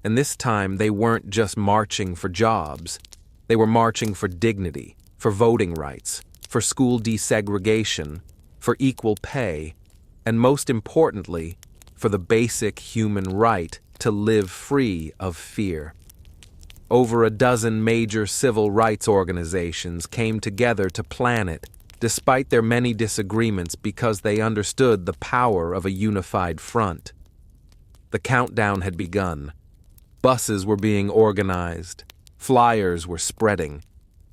And this time, they weren't just marching for jobs. They were marching for dignity, for voting rights, for school desegregation, for equal pay, and most importantly, for the basic human right to live free of fear. Over a dozen major civil rights organizations came together to plan it, despite their many disagreements, because they understood the power of a unified front. The countdown had begun. Buses were being organized. Flyers were spreading.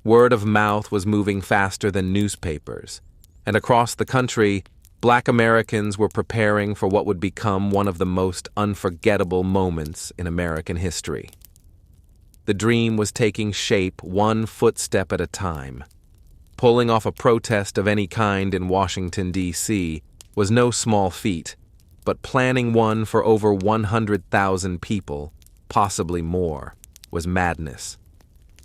Word of mouth was moving faster than newspapers. And across the country, Black Americans were preparing for what would become one of the most unforgettable moments in American history. The dream was taking shape one footstep at a time. Pulling off a protest of any kind in Washington, D.C. was no small feat, but planning one for over 100,000 people, possibly more, was madness.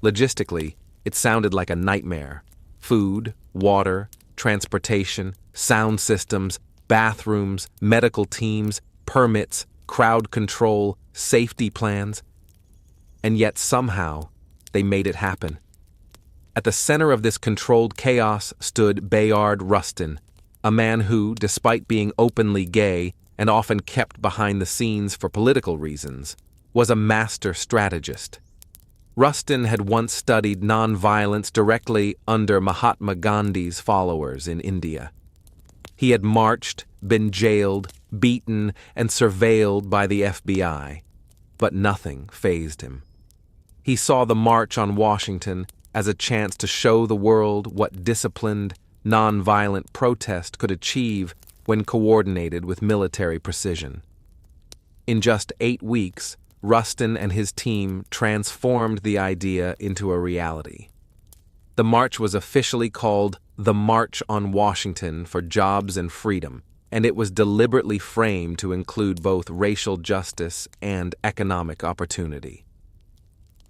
Logistically, it sounded like a nightmare. Food, water, transportation, sound systems, bathrooms, medical teams, permits, crowd control, safety plans. And yet somehow, they made it happen. At the center of this controlled chaos stood Bayard Rustin, a man who, despite being openly gay and often kept behind the scenes for political reasons, was a master strategist. Rustin had once studied nonviolence directly under Mahatma Gandhi's followers in India. He had marched, been jailed, beaten, and surveilled by the FBI, but nothing fazed him. He saw the March on Washington as a chance to show the world what disciplined, nonviolent protest could achieve when coordinated with military precision. In just 8 weeks, Rustin and his team transformed the idea into a reality. The march was officially called the March on Washington for Jobs and Freedom, and it was deliberately framed to include both racial justice and economic opportunity.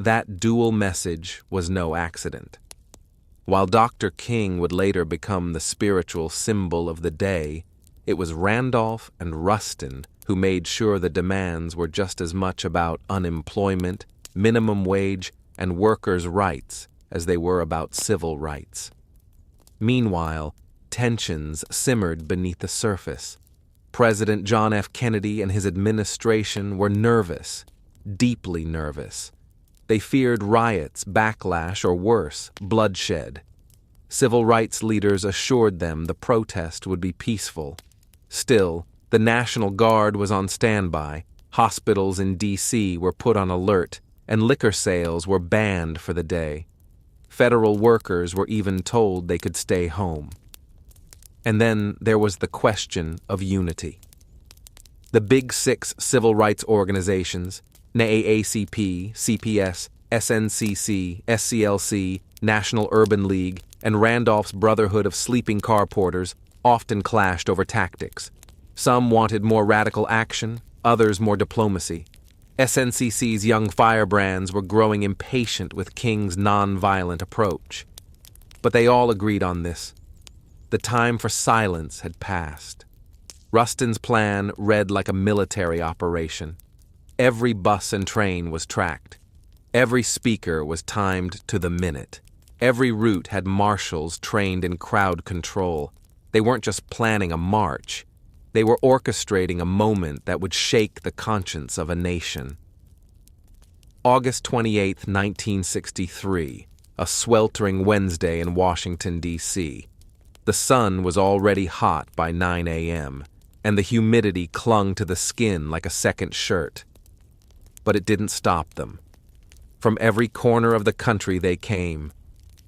That dual message was no accident. While Dr. King would later become the spiritual symbol of the day, it was Randolph and Rustin who made sure the demands were just as much about unemployment, minimum wage, and workers' rights as they were about civil rights. Meanwhile, tensions simmered beneath the surface. President John F. Kennedy and his administration were nervous, deeply nervous. They feared riots, backlash, or worse, bloodshed. Civil rights leaders assured them the protest would be peaceful. Still, the National Guard was on standby, hospitals in D.C. were put on alert, and liquor sales were banned for the day. Federal workers were even told they could stay home. And then there was the question of unity. The Big Six civil rights organizations, NAACP, CPS, SNCC, SCLC, National Urban League, and Randolph's Brotherhood of Sleeping Car Porters, often clashed over tactics. Some wanted more radical action, others more diplomacy. SNCC's young firebrands were growing impatient with King's nonviolent approach. But they all agreed on this. The time for silence had passed. Rustin's plan read like a military operation. Every bus and train was tracked. Every speaker was timed to the minute. Every route had marshals trained in crowd control. They weren't just planning a march. They were orchestrating a moment that would shake the conscience of a nation. August 28, 1963, a sweltering Wednesday in Washington, D.C. The sun was already hot by 9 a.m., and the humidity clung to the skin like a second shirt. But it didn't stop them. From every corner of the country they came.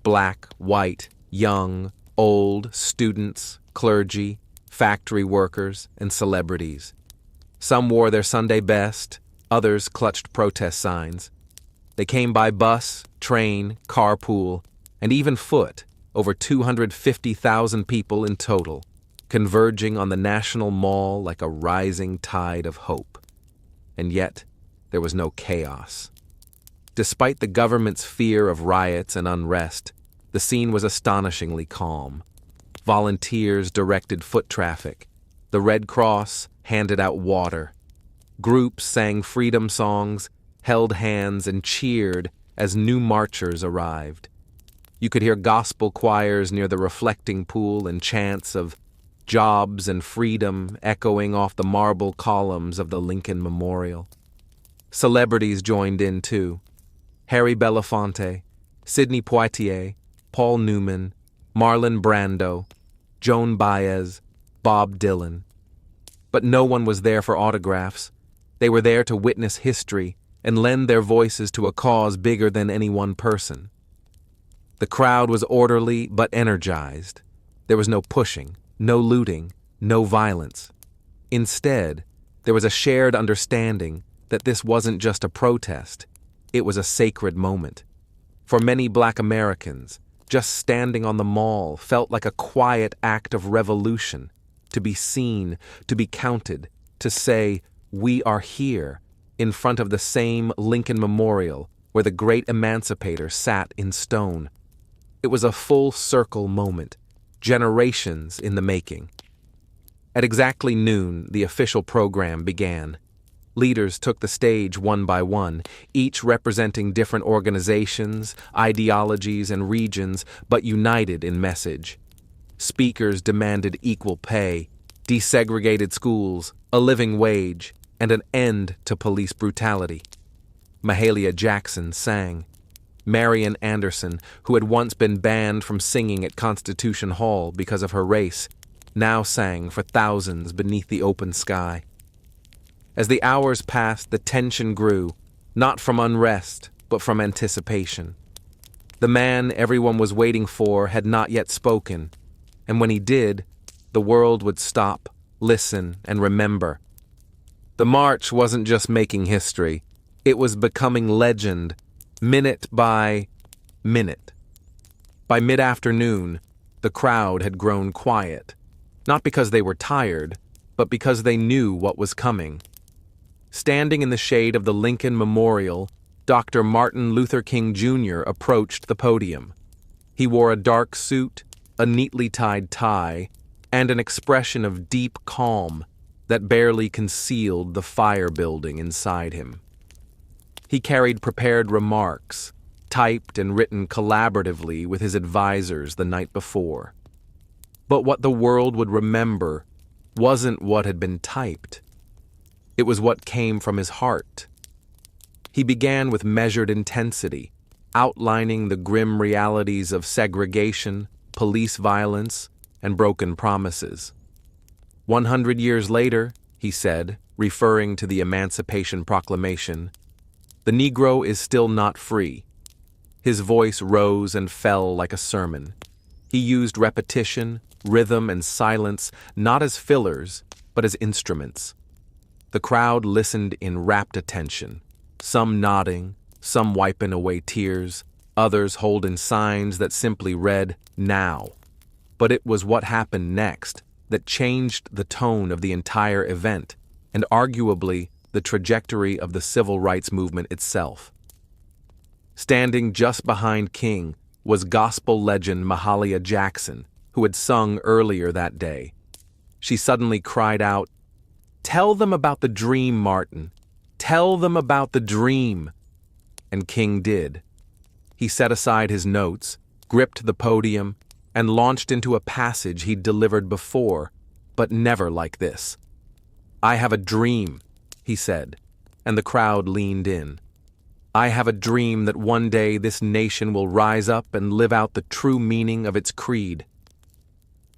Black, white, young, old, students, clergy, factory workers, and celebrities. Some wore their Sunday best, others clutched protest signs. They came by bus, train, carpool, and even foot, over 250,000 people in total, converging on the National Mall like a rising tide of hope. And yet, there was no chaos. Despite the government's fear of riots and unrest, the scene was astonishingly calm. Volunteers directed foot traffic. The Red Cross handed out water. Groups sang freedom songs, held hands, and cheered as new marchers arrived. You could hear gospel choirs near the reflecting pool and chants of jobs and freedom echoing off the marble columns of the Lincoln Memorial. Celebrities joined in too. Harry Belafonte, Sidney Poitier, Paul Newman, Marlon Brando, Joan Baez, Bob Dylan. But no one was there for autographs. They were there to witness history and lend their voices to a cause bigger than any one person. The crowd was orderly but energized. There was no pushing, no looting, no violence. Instead, there was a shared understanding that this wasn't just a protest, it was a sacred moment. For many Black Americans, just standing on the Mall felt like a quiet act of revolution, to be seen, to be counted, to say, "We are here," in front of the same Lincoln Memorial where the great emancipator sat in stone. It was a full circle moment, generations in the making. At exactly noon, the official program began. Leaders took the stage one by one, each representing different organizations, ideologies, and regions, but united in message. Speakers demanded equal pay, desegregated schools, a living wage, and an end to police brutality. Mahalia Jackson sang. Marian Anderson, who had once been banned from singing at Constitution Hall because of her race, now sang for thousands beneath the open sky. As the hours passed, the tension grew, not from unrest, but from anticipation. The man everyone was waiting for had not yet spoken, and when he did, the world would stop, listen, and remember. The march wasn't just making history, it was becoming legend, minute by minute. By mid-afternoon, the crowd had grown quiet, not because they were tired, but because they knew what was coming. Standing in the shade of the Lincoln Memorial, Dr. Martin Luther King Jr. approached the podium. He wore a dark suit, a neatly tied tie, and an expression of deep calm that barely concealed the fire building inside him. He carried prepared remarks, typed and written collaboratively with his advisors the night before. But what the world would remember wasn't what had been typed. It was what came from his heart. He began with measured intensity, outlining the grim realities of segregation, police violence, and broken promises. 100 years later, he said, referring to the Emancipation Proclamation, the Negro is still not free. His voice rose and fell like a sermon. He used repetition, rhythm, and silence not as fillers, but as instruments. The crowd listened in rapt attention, some nodding, some wiping away tears, others holding signs that simply read, "Now." But it was what happened next that changed the tone of the entire event, and arguably the trajectory of the civil rights movement itself. Standing just behind King was gospel legend Mahalia Jackson, who had sung earlier that day. She suddenly cried out, "Tell them about the dream, Martin. Tell them about the dream." And King did. He set aside his notes, gripped the podium, and launched into a passage he'd delivered before, but never like this. "I have a dream," he said, and the crowd leaned in. "I have a dream that one day this nation will rise up and live out the true meaning of its creed."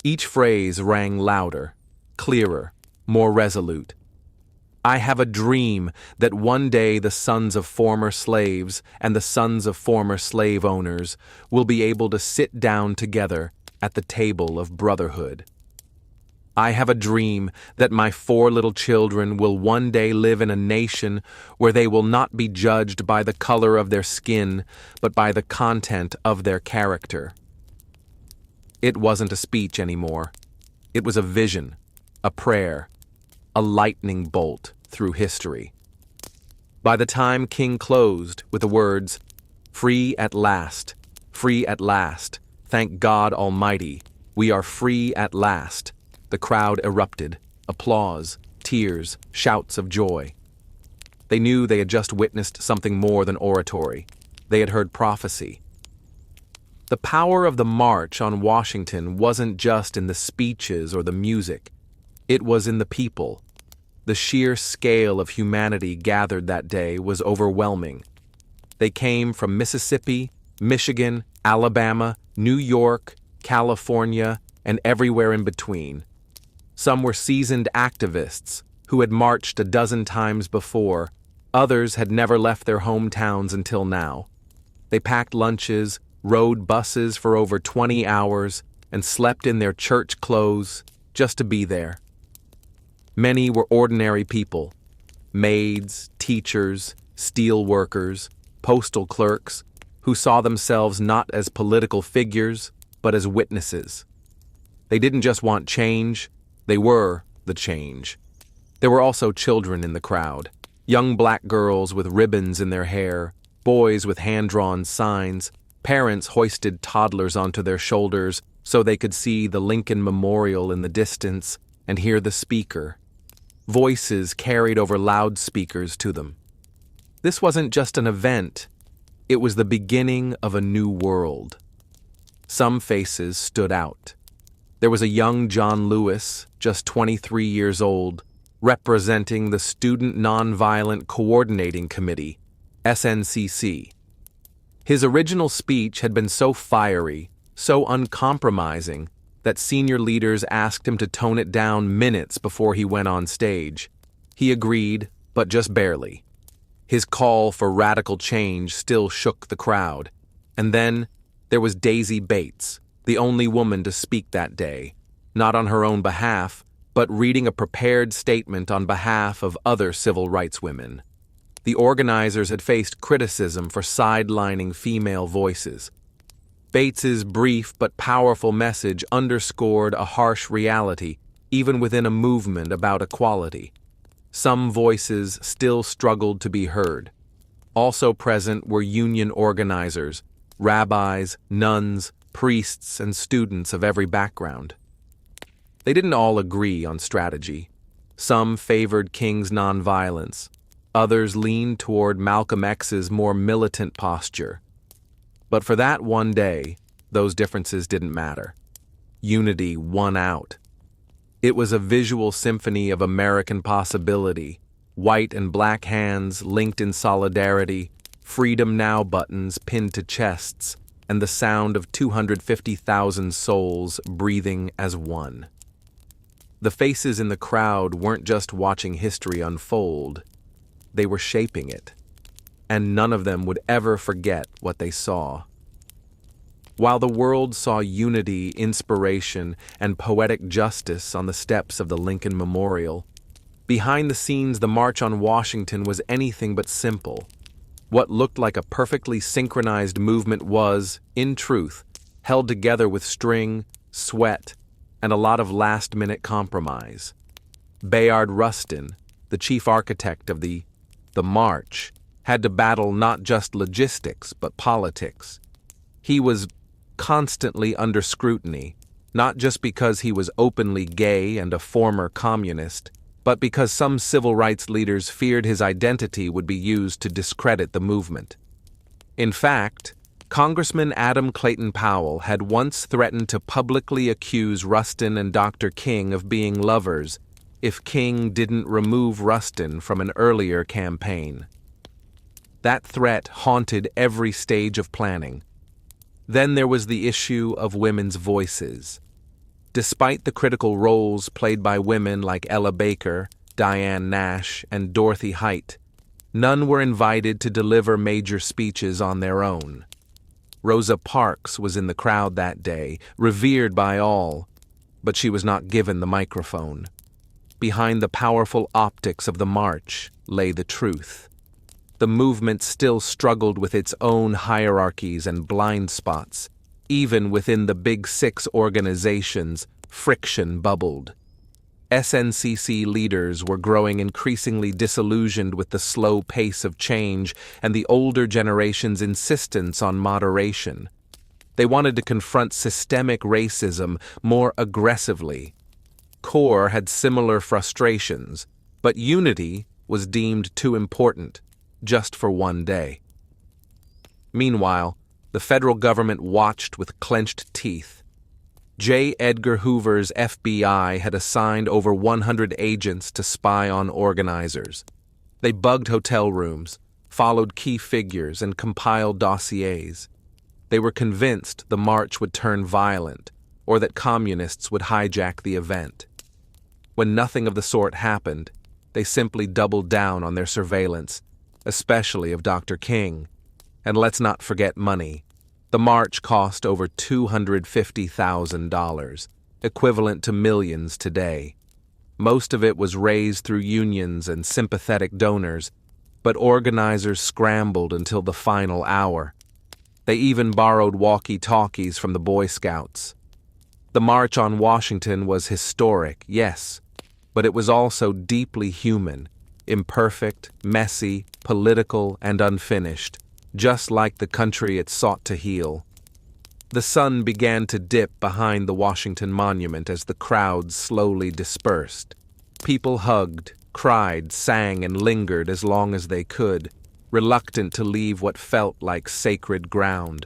Each phrase rang louder, clearer, more resolute. "I have a dream that one day the sons of former slaves and the sons of former slave owners will be able to sit down together at the table of brotherhood. I have a dream that my 4 little children will one day live in a nation where they will not be judged by the color of their skin, but by the content of their character." It wasn't a speech anymore. It was a vision, a prayer, a lightning bolt through history. By the time King closed with the words, free at last, thank God Almighty, we are free at last," the crowd erupted, applause, tears, shouts of joy. They knew they had just witnessed something more than oratory. They had heard prophecy. The power of the March on Washington wasn't just in the speeches or the music. It was in the people. The sheer scale of humanity gathered that day was overwhelming. They came from Mississippi, Michigan, Alabama, New York, California, and everywhere in between. Some were seasoned activists who had marched a dozen times before. Others had never left their hometowns until now. They packed lunches, rode buses for over 20 hours, and slept in their church clothes just to be there. Many were ordinary people, maids, teachers, steel workers, postal clerks, who saw themselves not as political figures, but as witnesses. They didn't just want change, they were the change. There were also children in the crowd, young black girls with ribbons in their hair, boys with hand-drawn signs, parents hoisted toddlers onto their shoulders so they could see the Lincoln Memorial in the distance and hear the speaker. Voices carried over loudspeakers to them. This wasn't just an event, it was the beginning of a new world. Some faces stood out. There was a young John Lewis, just 23 years old, representing the Student Nonviolent Coordinating Committee, SNCC. His original speech had been so fiery, so uncompromising, that senior leaders asked him to tone it down minutes before he went on stage. He agreed, but just barely. His call for radical change still shook the crowd. And then there was Daisy Bates, the only woman to speak that day, not on her own behalf, but reading a prepared statement on behalf of other civil rights women. The organizers had faced criticism for sidelining female voices. Bates's brief but powerful message underscored a harsh reality, even within a movement about equality. Some voices still struggled to be heard. Also present were union organizers, rabbis, nuns, priests, and students of every background. They didn't all agree on strategy. Some favored King's nonviolence. Others leaned toward Malcolm X's more militant posture. But for that one day, those differences didn't matter. Unity won out. It was a visual symphony of American possibility, white and black hands linked in solidarity, Freedom Now buttons pinned to chests, and the sound of 250,000 souls breathing as one. The faces in the crowd weren't just watching history unfold, they were shaping it. And none of them would ever forget what they saw. While the world saw unity, inspiration, and poetic justice on the steps of the Lincoln Memorial, behind the scenes the March on Washington was anything but simple. What looked like a perfectly synchronized movement was, in truth, held together with string, sweat, and a lot of last-minute compromise. Bayard Rustin, the chief architect of the March, had to battle not just logistics, but politics. He was constantly under scrutiny, not just because he was openly gay and a former communist, but because some civil rights leaders feared his identity would be used to discredit the movement. In fact, Congressman Adam Clayton Powell had once threatened to publicly accuse Rustin and Dr. King of being lovers if King didn't remove Rustin from an earlier campaign. That threat haunted every stage of planning. Then there was the issue of women's voices. Despite the critical roles played by women like Ella Baker, Diane Nash, and Dorothy Height, none were invited to deliver major speeches on their own. Rosa Parks was in the crowd that day, revered by all, but she was not given the microphone. Behind the powerful optics of the march lay the truth. The movement still struggled with its own hierarchies and blind spots. Even within the Big Six organizations, friction bubbled. SNCC leaders were growing increasingly disillusioned with the slow pace of change and the older generation's insistence on moderation. They wanted to confront systemic racism more aggressively. CORE had similar frustrations, but unity was deemed too important, just for one day. Meanwhile, the federal government watched with clenched teeth. J. Edgar Hoover's FBI had assigned over 100 agents to spy on organizers. They bugged hotel rooms, followed key figures, and compiled dossiers. They were convinced the march would turn violent, or that communists would hijack the event. When nothing of the sort happened, they simply doubled down on their surveillance, especially of Dr. King. And let's not forget money. The march cost over $250,000, equivalent to millions today. Most of it was raised through unions and sympathetic donors, but organizers scrambled until the final hour. They even borrowed walkie-talkies from the Boy Scouts. The March on Washington was historic, yes, but it was also deeply human, imperfect, messy, political, and unfinished, just like the country it sought to heal. The sun began to dip behind the Washington Monument as the crowds slowly dispersed. People hugged, cried, sang, and lingered as long as they could, reluctant to leave what felt like sacred ground.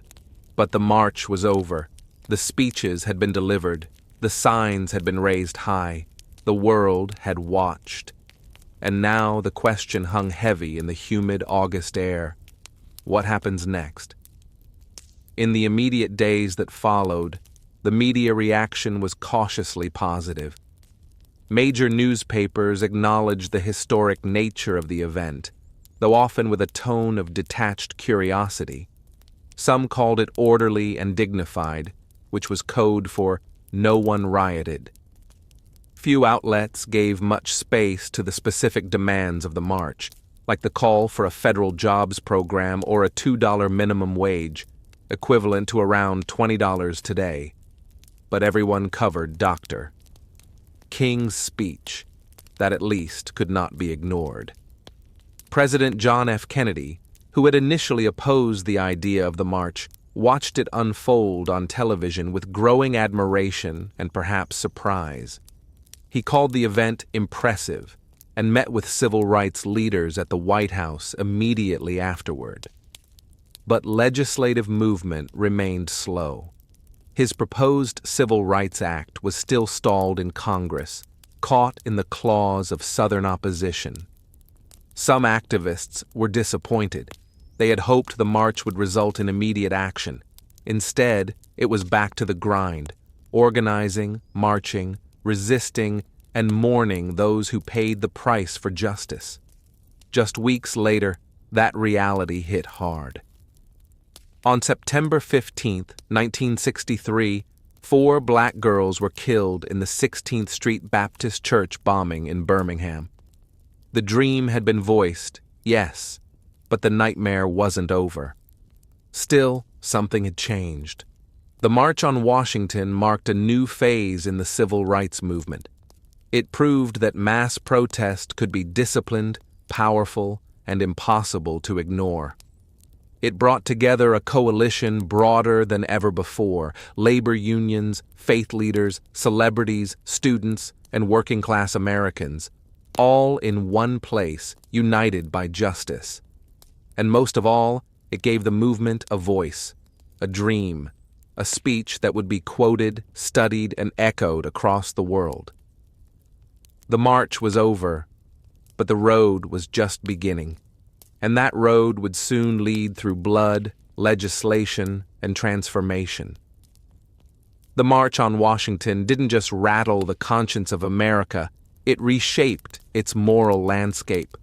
But the march was over. The speeches had been delivered. The signs had been raised high. The world had watched. And now the question hung heavy in the humid August air. What happens next? In the immediate days that followed, the media reaction was cautiously positive. Major newspapers acknowledged the historic nature of the event, though often with a tone of detached curiosity. Some called it orderly and dignified, which was code for "no one rioted." Few outlets gave much space to the specific demands of the march, like the call for a federal jobs program or a $2 minimum wage, equivalent to around $20 today. But everyone covered Dr. King's speech. That at least could not be ignored. President John F. Kennedy, who had initially opposed the idea of the march, watched it unfold on television with growing admiration and perhaps surprise. He called the event impressive and met with civil rights leaders at the White House immediately afterward. But legislative movement remained slow. His proposed Civil Rights Act was still stalled in Congress, caught in the claws of Southern opposition. Some activists were disappointed. They had hoped the march would result in immediate action. Instead, it was back to the grind, organizing, marching, resisting, and mourning those who paid the price for justice. Just weeks later, that reality hit hard. On September 15, 1963, 4 black girls were killed in the 16th Street Baptist Church bombing in Birmingham. The dream had been voiced, yes, but the nightmare wasn't over. Still, something had changed. The March on Washington marked a new phase in the civil rights movement. It proved that mass protest could be disciplined, powerful, and impossible to ignore. It brought together a coalition broader than ever before: labor unions, faith leaders, celebrities, students, and working-class Americans, all in one place, united by justice. And most of all, it gave the movement a voice, a dream, a speech that would be quoted, studied, and echoed across the world. The march was over, but the road was just beginning, and that road would soon lead through blood, legislation, and transformation. The March on Washington didn't just rattle the conscience of America, it reshaped its moral landscape.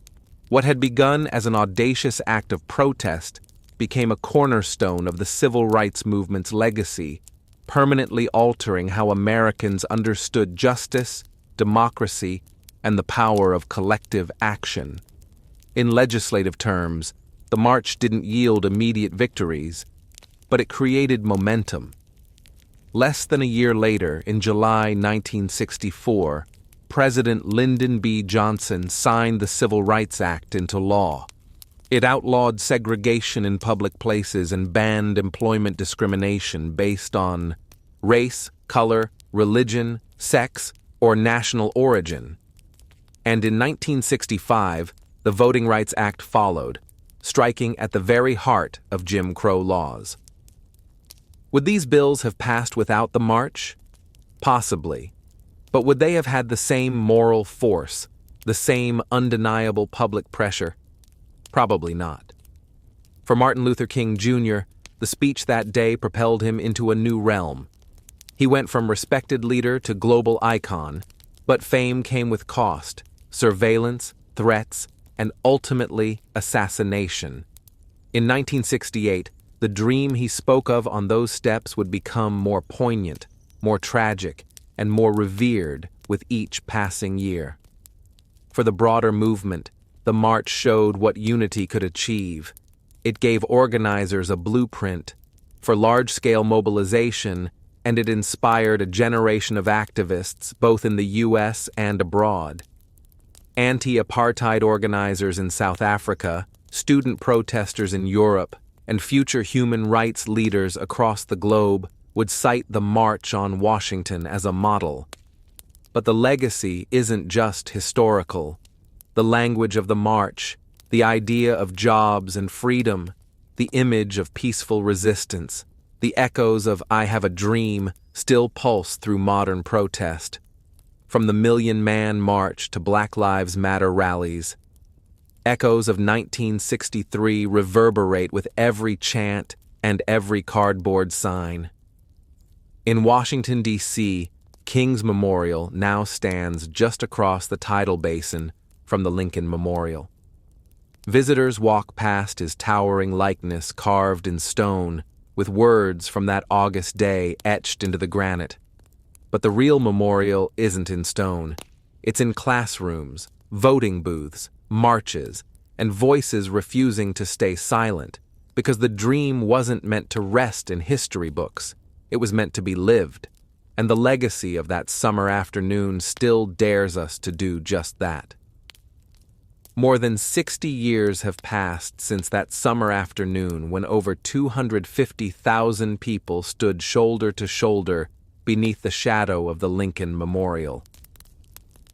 What had begun as an audacious act of protest became a cornerstone of the civil rights movement's legacy, permanently altering how Americans understood justice, democracy, and the power of collective action. In legislative terms, the march didn't yield immediate victories, but it created momentum. Less than a year later, in July 1964, President Lyndon B. Johnson signed the Civil Rights Act into law. It outlawed segregation in public places and banned employment discrimination based on race, color, religion, sex, or national origin. And in 1965, the Voting Rights Act followed, striking at the very heart of Jim Crow laws. Would these bills have passed without the march? Possibly. But would they have had the same moral force, the same undeniable public pressure? Probably not. For Martin Luther King Jr., the speech that day propelled him into a new realm. He went from respected leader to global icon, but fame came with cost, surveillance, threats, and ultimately assassination. In 1968, the dream he spoke of on those steps would become more poignant, more tragic, and more revered with each passing year. For the broader movement, the march showed what unity could achieve. It gave organizers a blueprint for large-scale mobilization, and it inspired a generation of activists both in the U.S. and abroad. Anti-apartheid organizers in South Africa, student protesters in Europe, and future human rights leaders across the globe would cite the March on Washington as a model. But the legacy isn't just historical. The language of the march, the idea of jobs and freedom, the image of peaceful resistance, the echoes of "I have a dream" still pulse through modern protest. From the Million Man March to Black Lives Matter rallies, echoes of 1963 reverberate with every chant and every cardboard sign. In Washington, D.C., King's Memorial now stands just across the tidal basin from the Lincoln Memorial. Visitors walk past his towering likeness carved in stone, with words from that August day etched into the granite. But the real memorial isn't in stone. It's in classrooms, voting booths, marches, and voices refusing to stay silent, because the dream wasn't meant to rest in history books. It was meant to be lived, and the legacy of that summer afternoon still dares us to do just that. More than 60 years have passed since that summer afternoon when over 250,000 people stood shoulder to shoulder beneath the shadow of the Lincoln Memorial.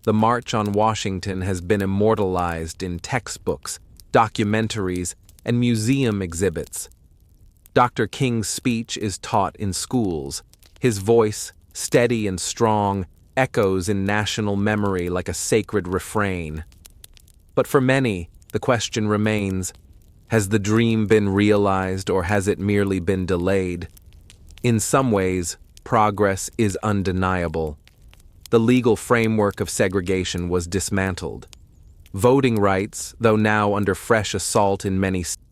The March on Washington has been immortalized in textbooks, documentaries, and museum exhibits. Dr. King's speech is taught in schools. His voice, steady and strong, echoes in national memory like a sacred refrain. But for many, the question remains, has the dream been realized or has it merely been delayed? In some ways, progress is undeniable. The legal framework of segregation was dismantled. Voting rights, though now under fresh assault in many states,